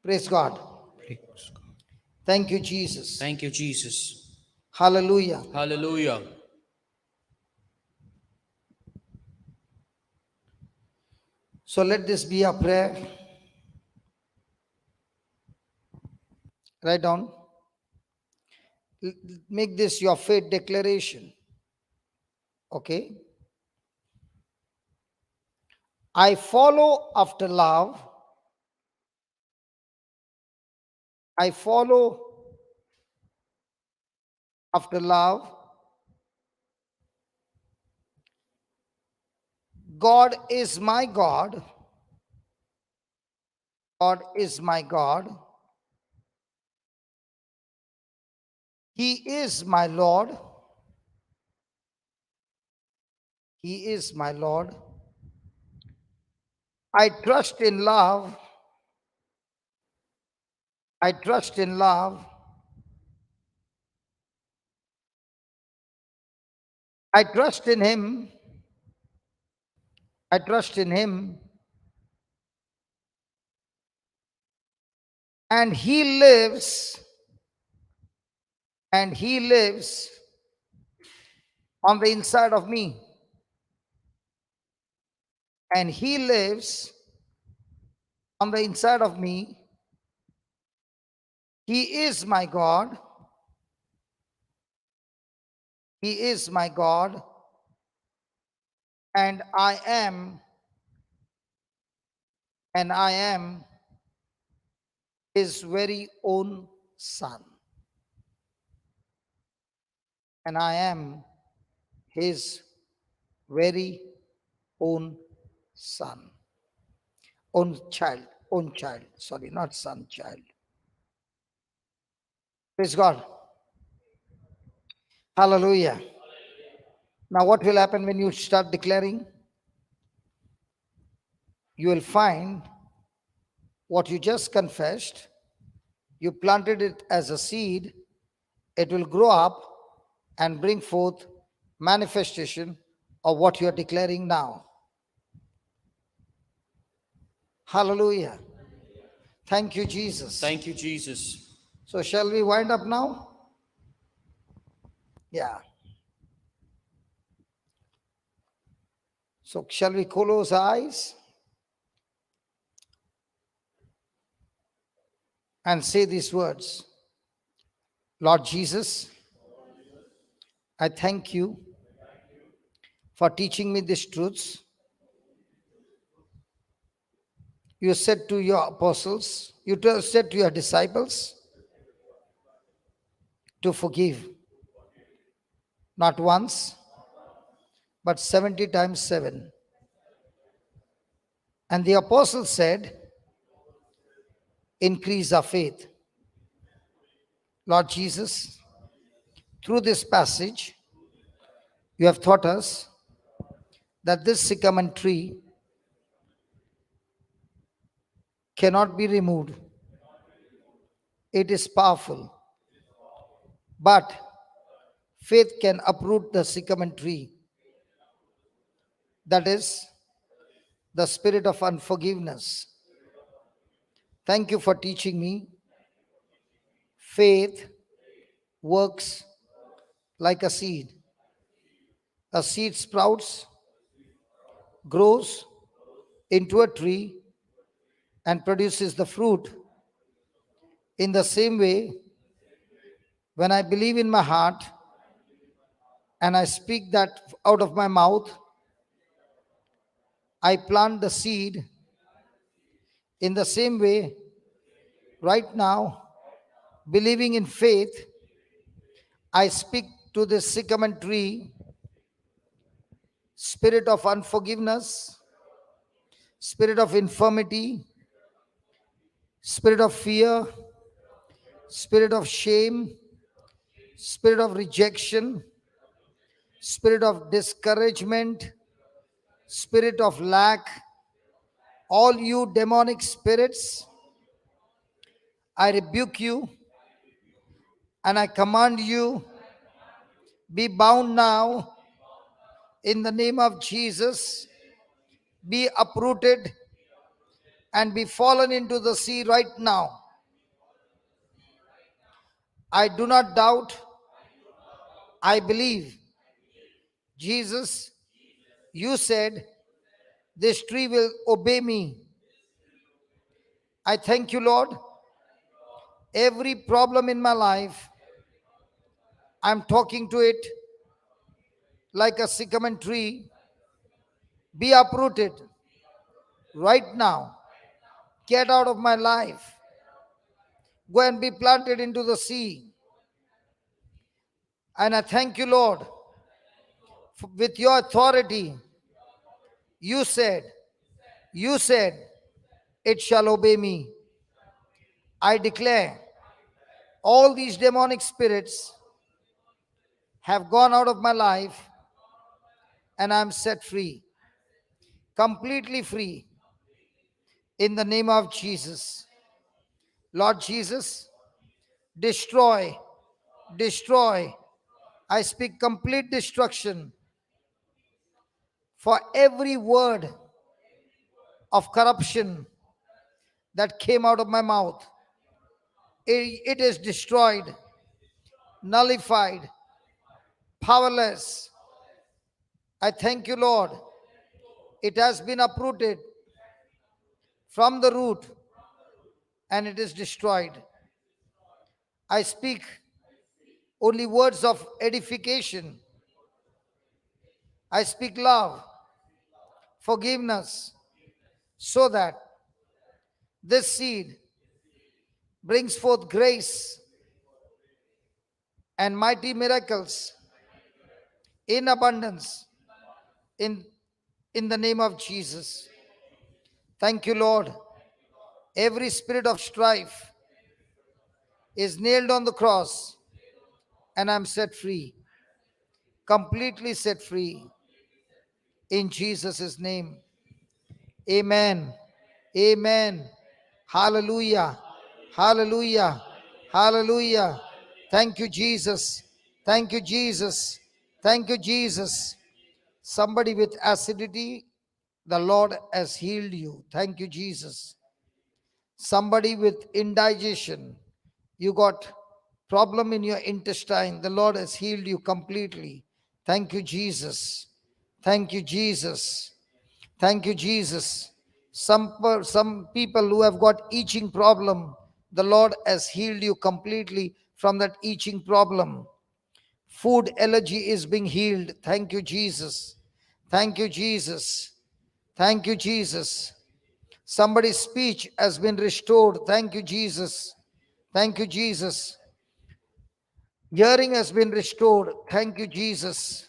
Praise God. Praise God. Thank you, Jesus. Thank you, Jesus. Hallelujah. Hallelujah. So let this be our prayer. Write down. Make this your faith declaration. Okay? I follow after love. I follow after love. God is my God. God is my God. He is my Lord. He is my Lord. I trust in love. I trust in love. I trust in Him. I trust in Him. And He lives. And He lives on the inside of me. And He lives on the inside of me. He is my God. He is my God. And I am His very own son. And I am His very own son. Own child. Sorry, not son, child. Praise God. Hallelujah. Now what will happen when you start declaring? You will find what you just confessed, you planted it as a seed, it will grow up and bring forth manifestation of what you are declaring now. Hallelujah. Thank you, Jesus. Thank you, Jesus. So shall we wind up now? Yeah. So shall we close our eyes and say these words? Lord Jesus, I thank you for teaching me these truths. You said to your apostles, you said to your disciples to forgive, not once, but 70 times 7. And the apostles said, increase our faith. Lord Jesus, through this passage, you have taught us that this sycamine tree cannot be removed. It is powerful. But faith can uproot the sycamine tree. That is the spirit of unforgiveness. Thank you for teaching me. Faith works like a seed. A seed sprouts, grows into a tree, and produces the fruit. In the same way, when I believe in my heart and I speak that out of my mouth, I plant the seed. In the same way, right now, believing in faith, I speak to this sycamine tree spirit of unforgiveness, spirit of infirmity, spirit of fear, spirit of shame, spirit of rejection, spirit of discouragement, spirit of lack, all you demonic spirits, I rebuke you and I command you, be bound now in the name of Jesus, be uprooted and be fallen into the sea right now. I do not doubt, I believe. Jesus, you said, this tree will obey me. I thank you, Lord. Every problem in my life, I'm talking to it like a sycamine tree. Be uprooted right now. Get out of my life. Go and be planted into the sea. And I thank you, Lord, with your authority. You said, it shall obey me. I declare all these demonic spirits have gone out of my life and I'm set free, completely free in the name of Jesus. Lord Jesus, destroy. I speak complete destruction for every word of corruption that came out of my mouth. It is destroyed, nullified, powerless. I thank you, Lord. It has been uprooted from the root and it is destroyed. I speak only words of edification. I speak love, forgiveness, so that this seed brings forth grace and mighty miracles in abundance in the name of Jesus. Thank you, Lord. Every spirit of strife is nailed on the cross and I'm set free, completely set free in Jesus' name. Amen. Amen. Hallelujah. Hallelujah. Hallelujah. Thank you, Jesus. Thank you, Jesus. Thank you, Jesus. Somebody with acidity, the Lord has healed you. Thank you, Jesus. Somebody with indigestion, you got problem in your intestine, the Lord has healed you completely. Thank you, Jesus. Thank you, Jesus. Thank you, Jesus. Some people who have got itching problem, the Lord has healed you completely from that itching problem. Food allergy is being healed. Thank you, Jesus. Thank you, Jesus. Thank you, Jesus. Somebody's speech has been restored. Thank you, Jesus. Thank you, Jesus. Hearing has been restored. Thank you, Jesus.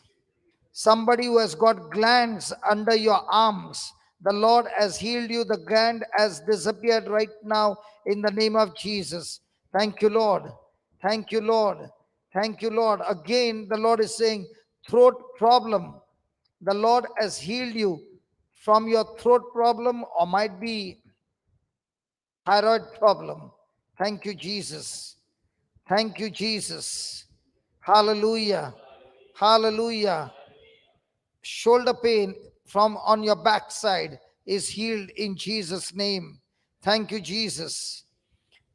Somebody who has got glands under your arms, the Lord has healed you. The gland has disappeared right now in the name of Jesus. Thank you, Lord. Thank you, Lord. Thank you, Lord. Again, the Lord is saying, throat problem. The Lord has healed you from your throat problem or might be thyroid problem. Thank you, Jesus. Thank you, Jesus. Hallelujah. Hallelujah. Shoulder pain from on your backside is healed in Jesus' name. Thank you, Jesus.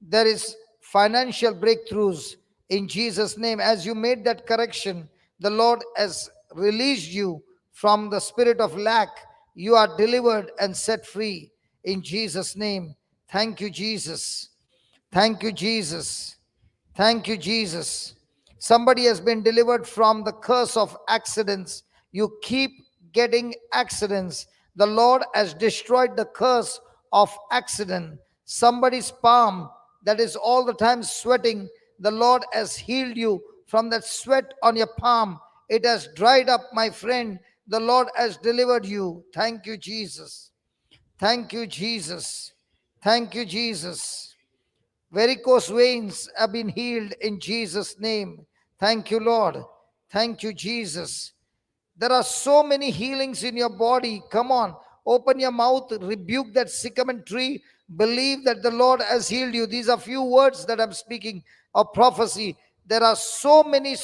There is financial breakthroughs in Jesus' name. As you made that correction, the Lord has released you from the spirit of lack. You are delivered and set free in Jesus' name. Thank you, Jesus. Thank you, Jesus. Thank you, Jesus. Somebody has been delivered from the curse of accidents. You keep getting accidents. The Lord has destroyed the curse of accident. Somebody's palm that is all the time sweating, the Lord has healed you from that sweat on your palm. It has dried up, my friend. The Lord has delivered you. Thank you, Jesus. Thank you, Jesus. Thank you, Jesus. Varicose veins have been healed in Jesus' name. Thank you, Lord. Thank you, Jesus. There are so many healings in your body. Come on, open your mouth, rebuke that sycamine tree. Believe that the Lord has healed you. These are few words that I'm speaking of prophecy. There are so many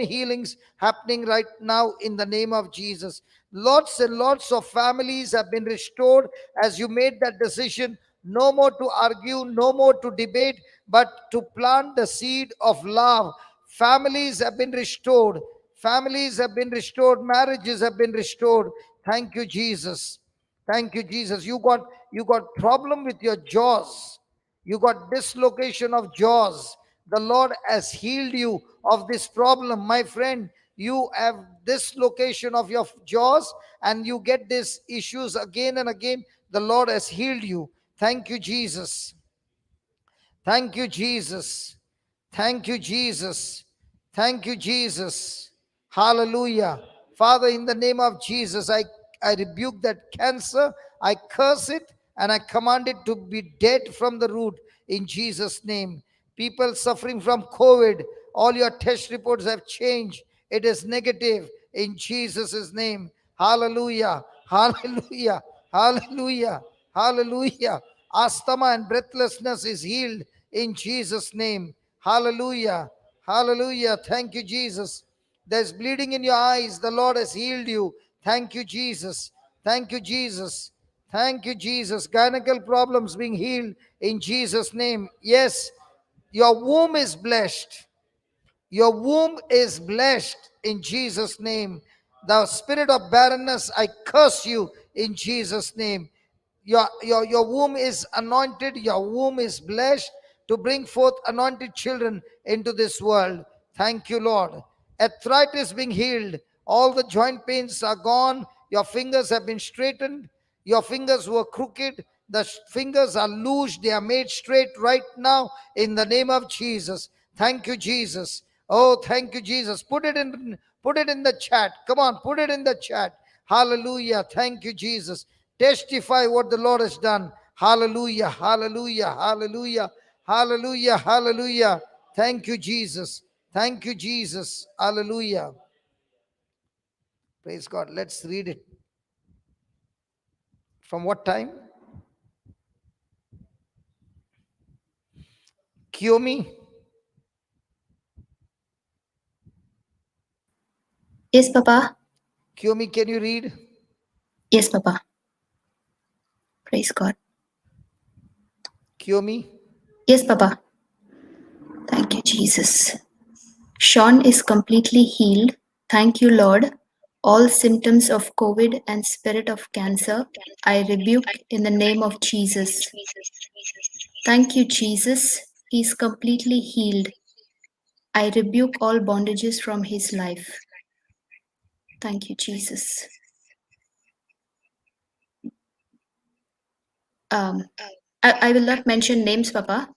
healings happening right now in the name of Jesus. Lots and lots of families have been restored as you made that decision. No more to argue, no more to debate, but to plant the seed of love. Families have been restored. Families have been restored. Marriages have been restored. Thank you, Jesus. Thank you, Jesus. You got problem with your jaws. You got dislocation of jaws. The Lord has healed you of this problem, my friend. You have dislocation of your jaws and you get these issues again and again. The Lord has healed you. Thank you, Jesus. Thank you, Jesus. Thank you, Jesus. Thank you, Jesus. Hallelujah. Father, in the name of Jesus, I rebuke that cancer. I curse it and I command it to be dead from the root in Jesus' name. People suffering from COVID, all your test reports have changed. It is negative in Jesus' name. Hallelujah. Hallelujah. Hallelujah. Hallelujah. Asthma and breathlessness is healed in Jesus' name. Hallelujah. Hallelujah. Thank you, Jesus. There's bleeding in your eyes. The Lord has healed you. Thank you, Jesus. Thank you, Jesus. Thank you, Jesus. Gynecological problems being healed in Jesus' name. Yes, your womb is blessed. Your womb is blessed in Jesus' name. The spirit of barrenness, I curse you in Jesus' name. Your womb is anointed, your womb is blessed to bring forth anointed children into this world. Thank you, Lord. Arthritis being healed, all the joint pains are gone, your fingers have been straightened, your fingers were crooked, the fingers are loose, they are made straight right now in the name of Jesus. Thank you, Jesus. Oh, thank you, Jesus. Put it in the chat. Come on, put it in the chat. Hallelujah. Thank you, Jesus. Testify what the Lord has done. Hallelujah. Hallelujah. Hallelujah. Hallelujah. Hallelujah. Thank you, Jesus. Thank you, Jesus. Hallelujah. Praise God. Let's read it. From what time? Kiyomi. Yes, Papa. Kiyomi, can you read? Yes, Papa. Praise God. Kiyomi. Yes, Papa. Thank you, Jesus. Sean is completely healed. Thank you, Lord. All symptoms of COVID and spirit of cancer, I rebuke in the name of Jesus. Thank you, Jesus. He's completely healed. I rebuke all bondages from his life. Thank you, Jesus. I will not mention names, Papa.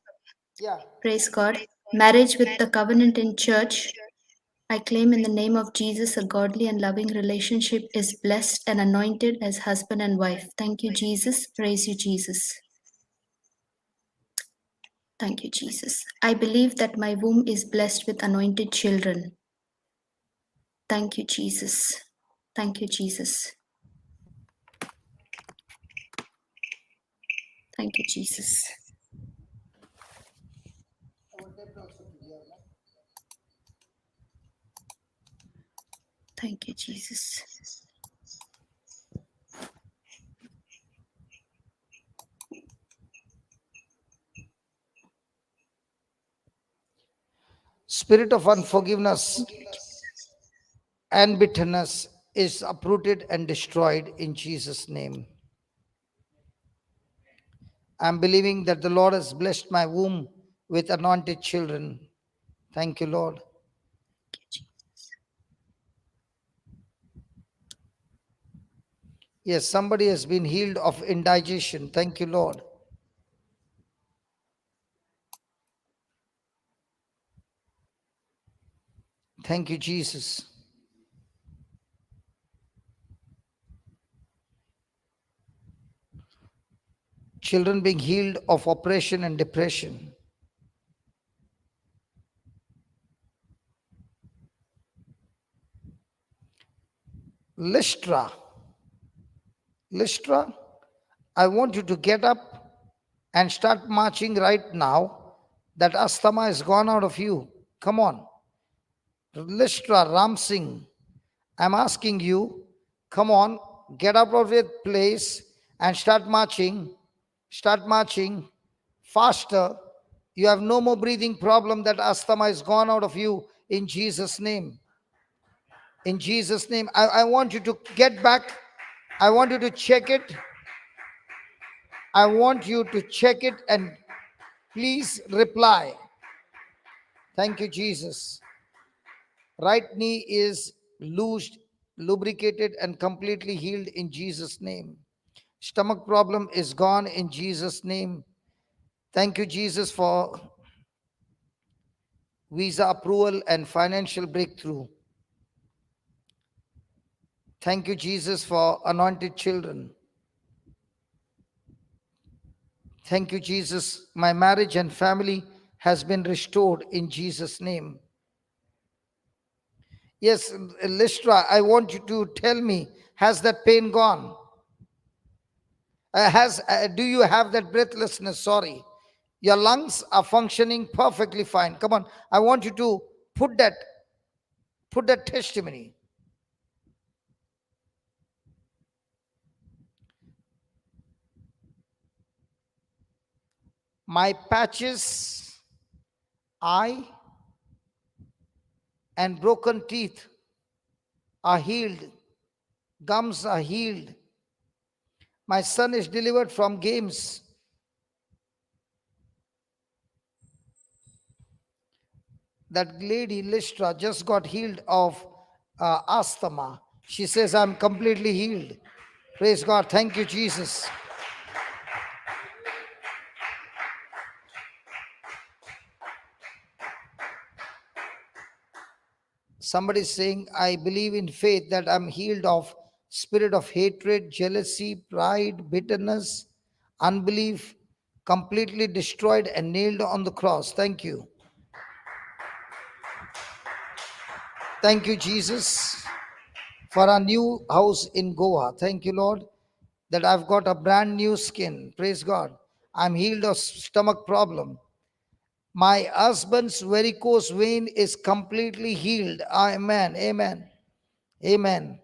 Yeah. Praise God. Marriage with the covenant in church. I claim in the name of Jesus a godly and loving relationship is blessed and anointed as husband and wife. Thank you, Jesus. Praise you, Jesus. Thank you, Jesus. I believe that my womb is blessed with anointed children. Thank you, Jesus. Thank you, Jesus. Thank you, Jesus. Thank you, Jesus. Spirit of unforgiveness and bitterness is uprooted and destroyed in Jesus' name. I'm believing that the Lord has blessed my womb with anointed children. Thank you, Lord. Yes, somebody has been healed of indigestion. Thank you, Lord. Thank you, Jesus. Children being healed of oppression and depression. Lystra. Lystra, I want you to get up and start marching right now. That asthma is gone out of you. Come on. Lystra, Ram Singh, I'm asking you, come on, get up of your place and start marching. Start marching faster. You have no more breathing problem. That asthma is gone out of you in Jesus' name. In Jesus' name, I want you to get back. I want you to check it. I want you to check it and please reply. Thank you, Jesus. Right knee is loosed, lubricated, and completely healed in Jesus' name. Stomach problem is gone in Jesus' name. Thank you, Jesus, for visa approval and financial breakthrough. Thank you, Jesus, for anointed children. Thank you, Jesus. My marriage and family has been restored in Jesus' name. Yes, Lystra, I want you to tell me, has that pain gone? Do you have that breathlessness? Sorry. Your lungs are functioning perfectly fine. Come on. I want you to put that testimony. My patches, eye, and broken teeth are healed. Gums are healed. My son is delivered from games. That lady Lystra just got healed of asthma. She says, I'm completely healed. Praise God. Thank you, Jesus. Somebody is saying, I believe in faith that I'm healed of spirit of hatred, jealousy, pride, bitterness, unbelief, completely destroyed and nailed on the cross. Thank you. Thank you, Jesus, for our new house in Goa. Thank you, Lord, that I've got a brand new skin. Praise God. I'm healed of stomach problem. My husband's varicose vein is completely healed. Amen. Amen. Amen.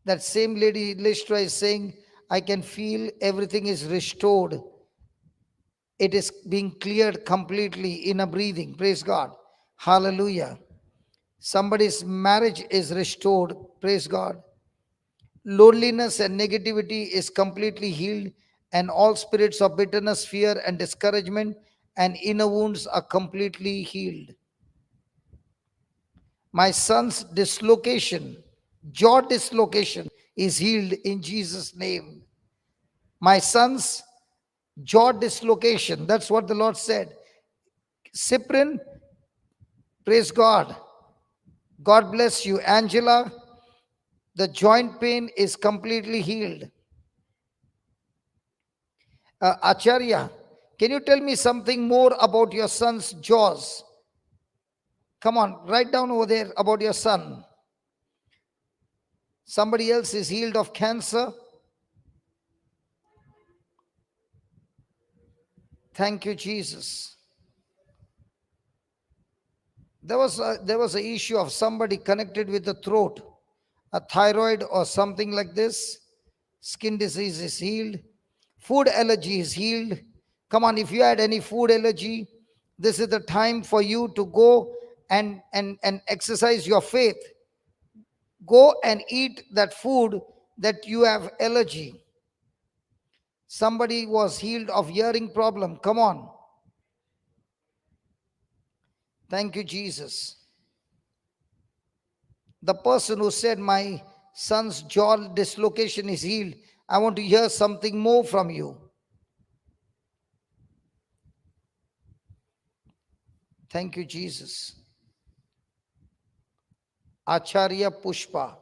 That same lady Lystra is saying, I can feel everything is restored. It is being cleared completely in a breathing. Praise God. Hallelujah. Somebody's marriage is restored. Praise God. Loneliness and negativity is completely healed, and all spirits of bitterness, fear, and discouragement and inner wounds are completely healed. My son's dislocation, jaw dislocation, is healed in Jesus' name. My son's jaw dislocation, that's what the Lord said. Cyprian, praise God. God bless you. Angela, the joint pain is completely healed. Acharya, can you tell me something more about your son's jaws? Come on, write down over there about your son. Somebody else is healed of cancer. Thank you, Jesus. There was an issue of somebody connected with the throat, a thyroid or something like this. Skin disease is healed. Food allergy is healed. Come on, if you had any food allergy, this is the time for you to go and exercise your faith. Go and eat that food that you have allergy. Somebody was healed of hearing problem. Come on. Thank you, Jesus. The person who said my son's jaw dislocation is healed, I want to hear something more from you. Thank you, Jesus. Acharya Pushpa.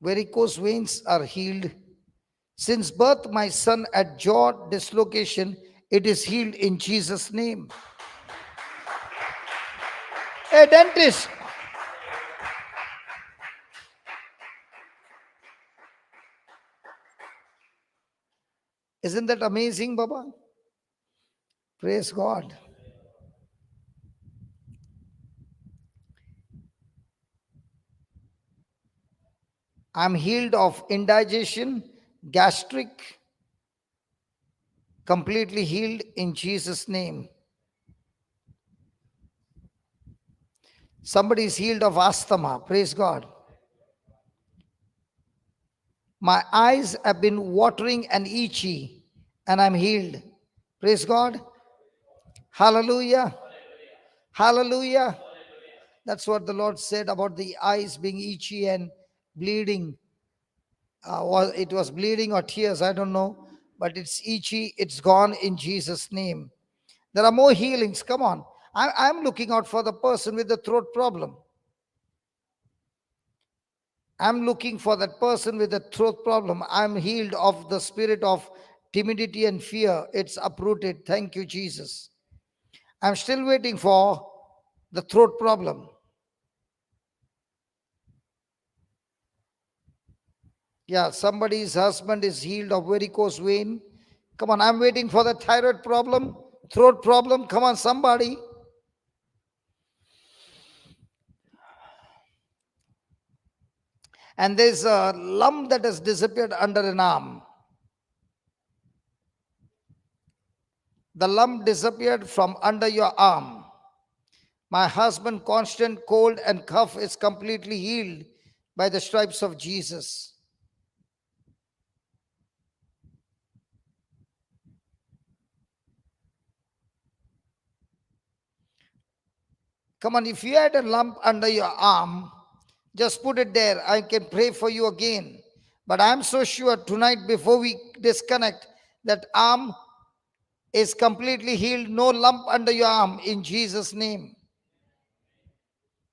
Varicose veins are healed. Since birth, my son at jaw dislocation, it is healed in Jesus' name. A dentist. Isn't that amazing, Baba? Praise God. I'm healed of indigestion, gastric, completely healed in Jesus' name. Somebody is healed of asthma. Praise God. My eyes have been watering and itchy, and I'm healed. Praise God. Hallelujah. Hallelujah. That's what the Lord said about the eyes being itchy and bleeding. It was bleeding or tears, I don't know. But it's itchy, it's gone in Jesus' name. There are more healings. Come on. I'm looking out for the person with the throat problem. I'm looking for that person with the throat problem. I'm healed of the spirit of timidity and fear. It's uprooted. Thank you, Jesus. I'm still waiting for the throat problem. Yeah, somebody's husband is healed of varicose vein. Come on, I'm waiting for the thyroid problem, throat problem. Come on, somebody. And there's a lump that has disappeared under an arm. The lump disappeared from under your arm. My husband, constant cold and cough is completely healed by the stripes of Jesus. Come on, if you had a lump under your arm, just put it there. I can pray for you again. But I'm so sure tonight, before we disconnect, that arm is completely healed. No lump under your arm in Jesus' name.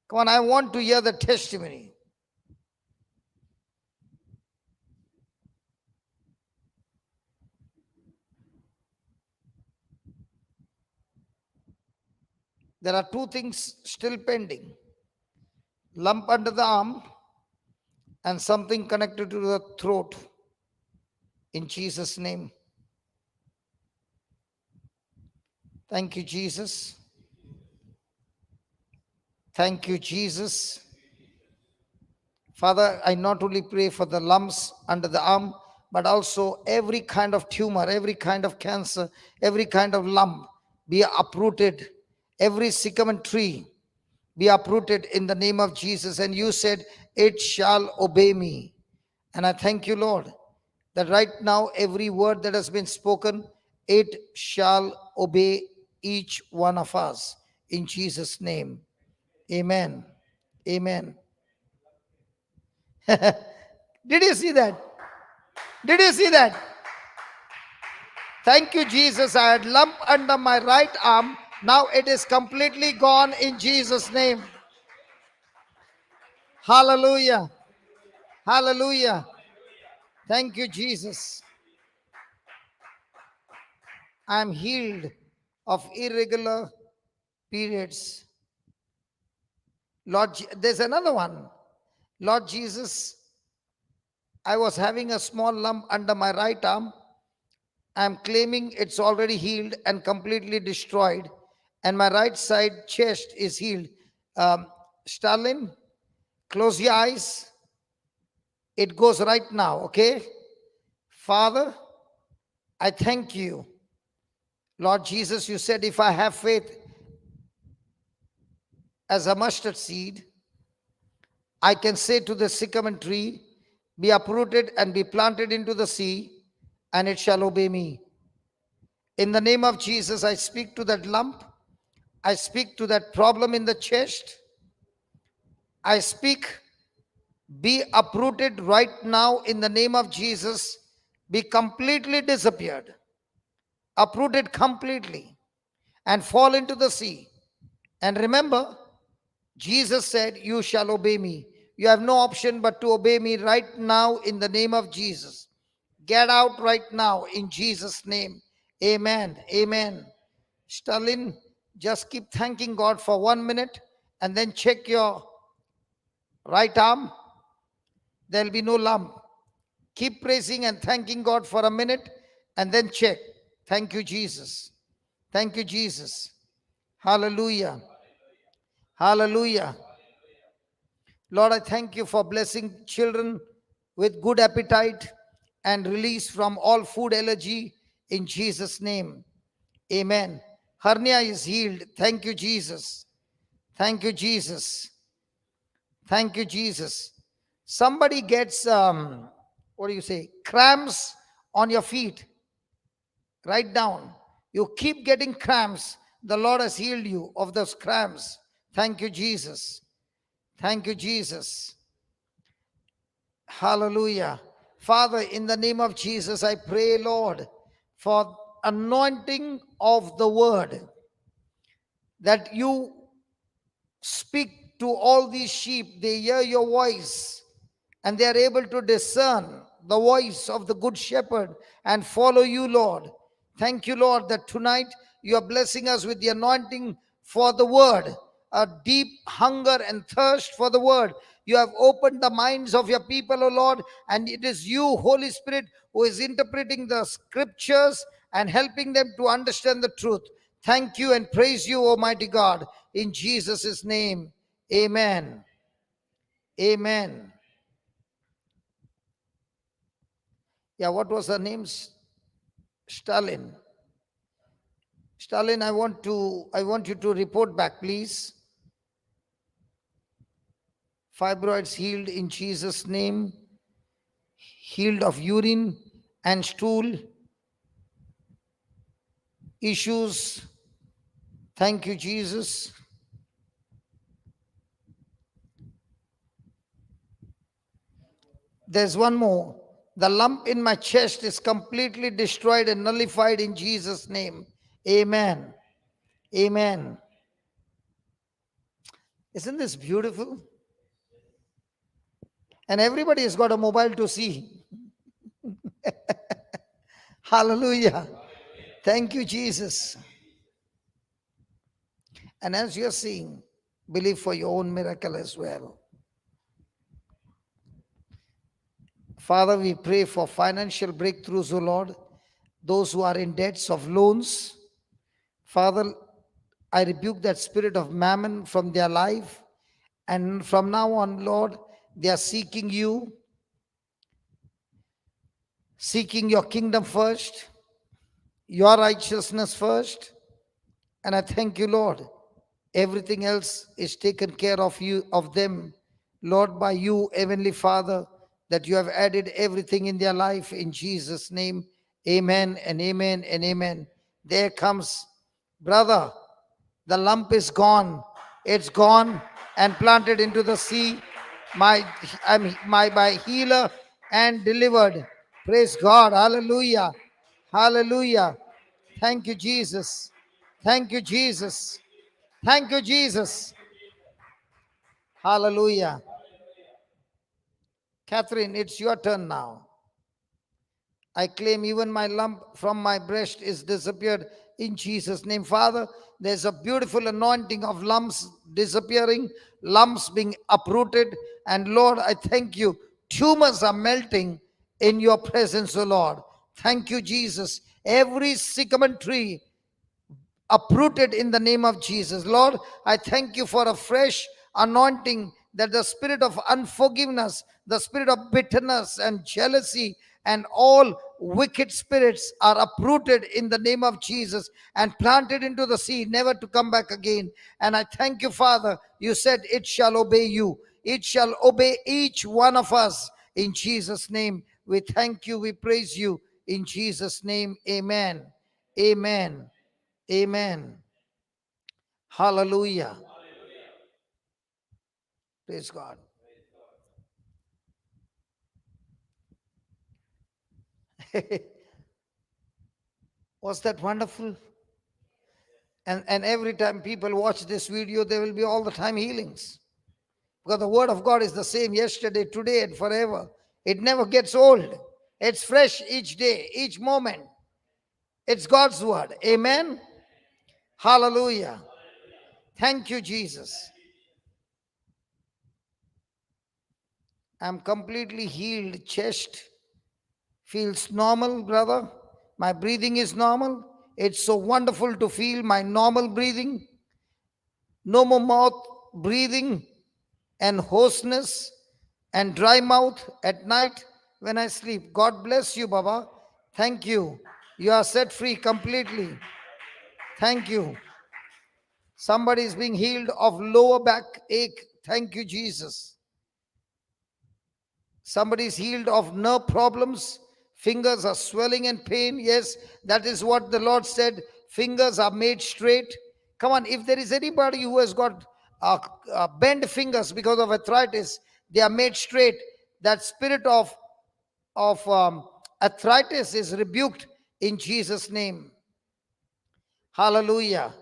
Come on, I want to hear the testimony. There are two things still pending: lump under the arm and something connected to the throat in Jesus' name. Thank you, Jesus. Thank you, Jesus. Father, I not only pray for the lumps under the arm, but also every kind of tumor, every kind of cancer, every kind of lump be uprooted. Every sycamine tree be uprooted in the name of Jesus. And you said, it shall obey me. And I thank you, Lord, that right now every word that has been spoken, it shall obey each one of us in Jesus' name. Amen. Amen. Did you see that? Did you see that? Thank you, Jesus. I had lump under my right arm. Now it is completely gone in Jesus' name. Hallelujah. Hallelujah. Thank you, Jesus. I am healed of irregular periods. Lord, there's another one. Lord Jesus, I was having a small lump under my right arm. I'm claiming it's already healed and completely destroyed. And my right side chest is healed. Stalin, close your eyes. It goes right now, okay? Father, I thank you. Lord Jesus, you said if I have faith as a mustard seed, I can say to the sycamine tree, be uprooted and be planted into the sea, and it shall obey me. In the name of Jesus, I speak to that lump. I speak to that problem in the chest. I speak, be uprooted right now in the name of Jesus. Be completely disappeared, uprooted completely, and fall into the sea. And remember, Jesus said, you shall obey me. You have no option but to obey me right now in the name of Jesus. Get out right now in Jesus' name. Amen. Amen. Stalin, just keep thanking God for 1 minute and then check your right arm. There'll be no lump. Keep praising and thanking God for a minute and then check. Thank you, Jesus. Thank you, Jesus. Hallelujah. Hallelujah. Lord, I thank you for blessing children with good appetite and release from all food allergy in Jesus' name. Amen. Hernia is healed. Thank you, Jesus. Thank you, Jesus. Thank you, Jesus. Somebody gets, what do you say, cramps on your feet. Write down. You keep getting cramps. The Lord has healed you of those cramps. Thank you, Jesus. Thank you, Jesus. Hallelujah. Father, in the name of Jesus, I pray, Lord, for anointing of the word, that you speak to all these sheep. They hear your voice and they are able to discern the voice of the good shepherd and follow you, Lord. Thank you, Lord, that tonight you are blessing us with the anointing for the word, a deep hunger and thirst for the word. You have opened the minds of your people, O Lord, and it is you, Holy Spirit, who is interpreting the scriptures and helping them to understand the truth. Thank you and praise you, Almighty God, in Jesus' name. Amen. Amen. Yeah, what was her name? Stalin. Stalin, I want you to report back, please. Fibroids healed in Jesus' name. Healed of urine and stool issues. Thank you, Jesus. There's one more. The lump in my chest is completely destroyed and nullified in Jesus' name. Amen. Amen. Isn't this beautiful? And everybody has got a mobile to see. Hallelujah. Thank you, Jesus. And as you're seeing, believe for your own miracle as well. Father, we pray for financial breakthroughs, O Lord. Those who are in debts of loans, Father, I rebuke that spirit of mammon from their life. And from now on, Lord, they are seeking you, seeking your kingdom first, your righteousness first. And I thank you, Lord. Everything else is taken care of you, of them, Lord, by you, Heavenly Father, that you have added everything in their life in Jesus' name. Amen and amen and amen. There comes, brother, the lump is gone. It's gone and planted into the sea. My healer and delivered. Praise God. Hallelujah. Hallelujah. Thank you, Jesus. Thank you, Jesus. Thank you, Jesus. Hallelujah. Catherine, it's your turn now. I claim even my lump from my breast is disappeared in Jesus' name. Father, there's a beautiful anointing of lumps disappearing, lumps being uprooted. And Lord, I thank you. Tumors are melting in your presence, O Lord. Thank you, Jesus. Every sycamine tree uprooted in the name of Jesus. Lord, I thank you for a fresh anointing, that the spirit of unforgiveness, the spirit of bitterness and jealousy and all wicked spirits are uprooted in the name of Jesus and planted into the sea, never to come back again. And I thank you, Father. You said it shall obey you. It shall obey each one of us in Jesus' name. We thank you. We praise you in Jesus' name. Amen. Amen. Amen. Hallelujah. Praise God. Was that wonderful? And every time people watch this video, there will be all the time healings. Because the word of God is the same yesterday, today, and forever. It never gets old. It's fresh each day, each moment. It's God's word. Amen. Hallelujah. Thank you, Jesus. I'm completely healed. Chest feels normal, brother. My breathing is normal. It's so wonderful to feel my normal breathing. No more mouth breathing and hoarseness and dry mouth at night when I sleep. God bless you, Baba. Thank you. You are set free completely. Thank you. Somebody is being healed of lower back ache. Thank you, Jesus. Somebody is healed of nerve problems. Fingers are swelling and pain. Yes, that is what the Lord said. Fingers are made straight. Come on, if there is anybody who has got bent fingers because of arthritis, they are made straight. That spirit of arthritis is rebuked in Jesus' name. Hallelujah.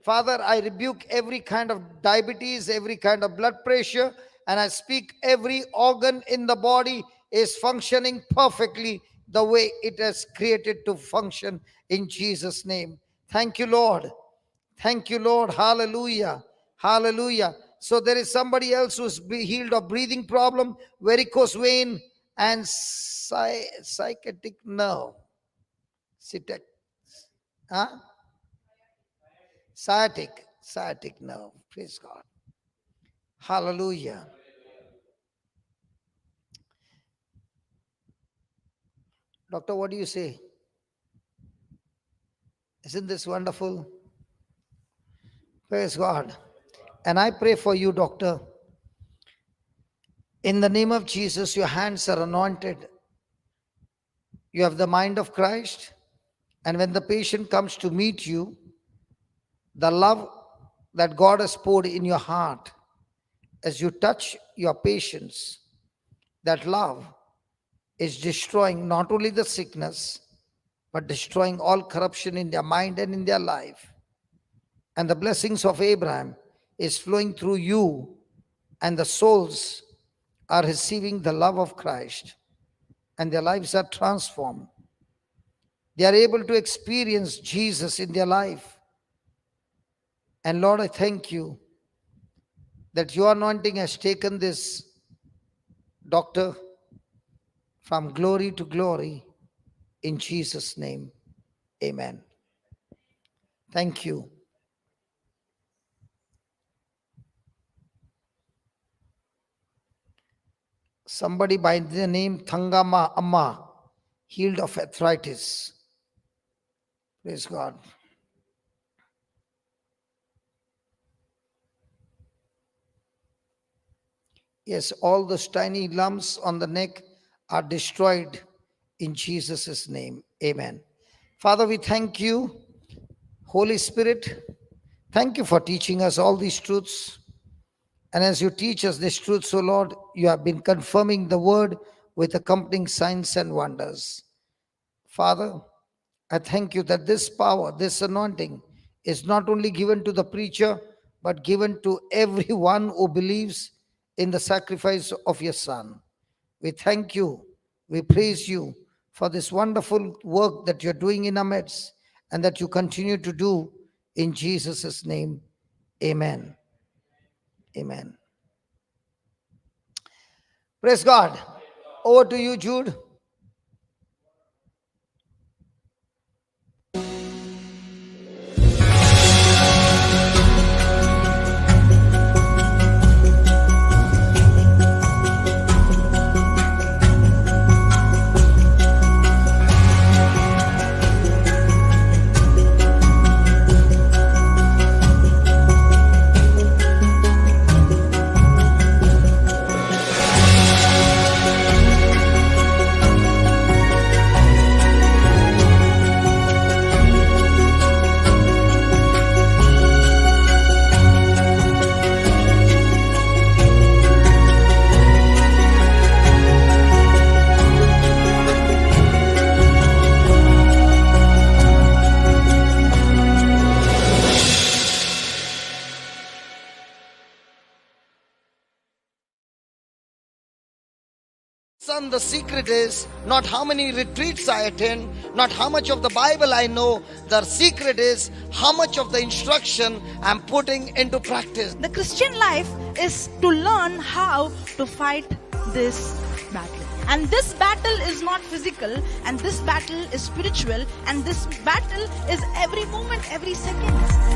Father, I rebuke every kind of diabetes, every kind of blood pressure, and I speak every organ in the body is functioning perfectly the way it is created to function in Jesus' name. Thank you, Lord. Thank you, Lord. Hallelujah. Hallelujah. So there is somebody else who's healed of breathing problem, varicose vein, and psychiatric nerve. Huh? Sciatic nerve. Praise God. Hallelujah. Doctor, what do you say? Isn't this wonderful? Praise God. And I pray for you, doctor. In the name of Jesus, your hands are anointed. You have the mind of Christ. And when the patient comes to meet you, the love that God has poured in your heart, as you touch your patients, that love is destroying not only the sickness, but destroying all corruption in their mind and in their life. And the blessings of Abraham is flowing through you, and the souls are receiving the love of Christ, and their lives are transformed. They are able to experience Jesus in their life. And Lord, I thank you that your anointing has taken this doctor from glory to glory in Jesus' name. Amen. Thank you. Somebody by the name Thangama Amma, healed of arthritis. Praise God. Yes, all those tiny lumps on the neck are destroyed in Jesus' name. Amen. Father, we thank you. Holy Spirit, thank you for teaching us all these truths. And as you teach us these truths, O Lord, you have been confirming the word with accompanying signs and wonders. Father, I thank you that this power, this anointing is not only given to the preacher, but given to everyone who believes in the sacrifice of your Son. We thank you. We praise you for this wonderful work that you're doing in our midst and that you continue to do in Jesus' name. Amen. Amen. Praise God. Over to you, Jude. son, the secret is not how many retreats I attend, not how much of the Bible I know. The secret is how much of the instruction I'm putting into practice. The Christian life is to learn how to fight this battle. And this battle is not physical, and this battle is spiritual, and this battle is every moment, every second.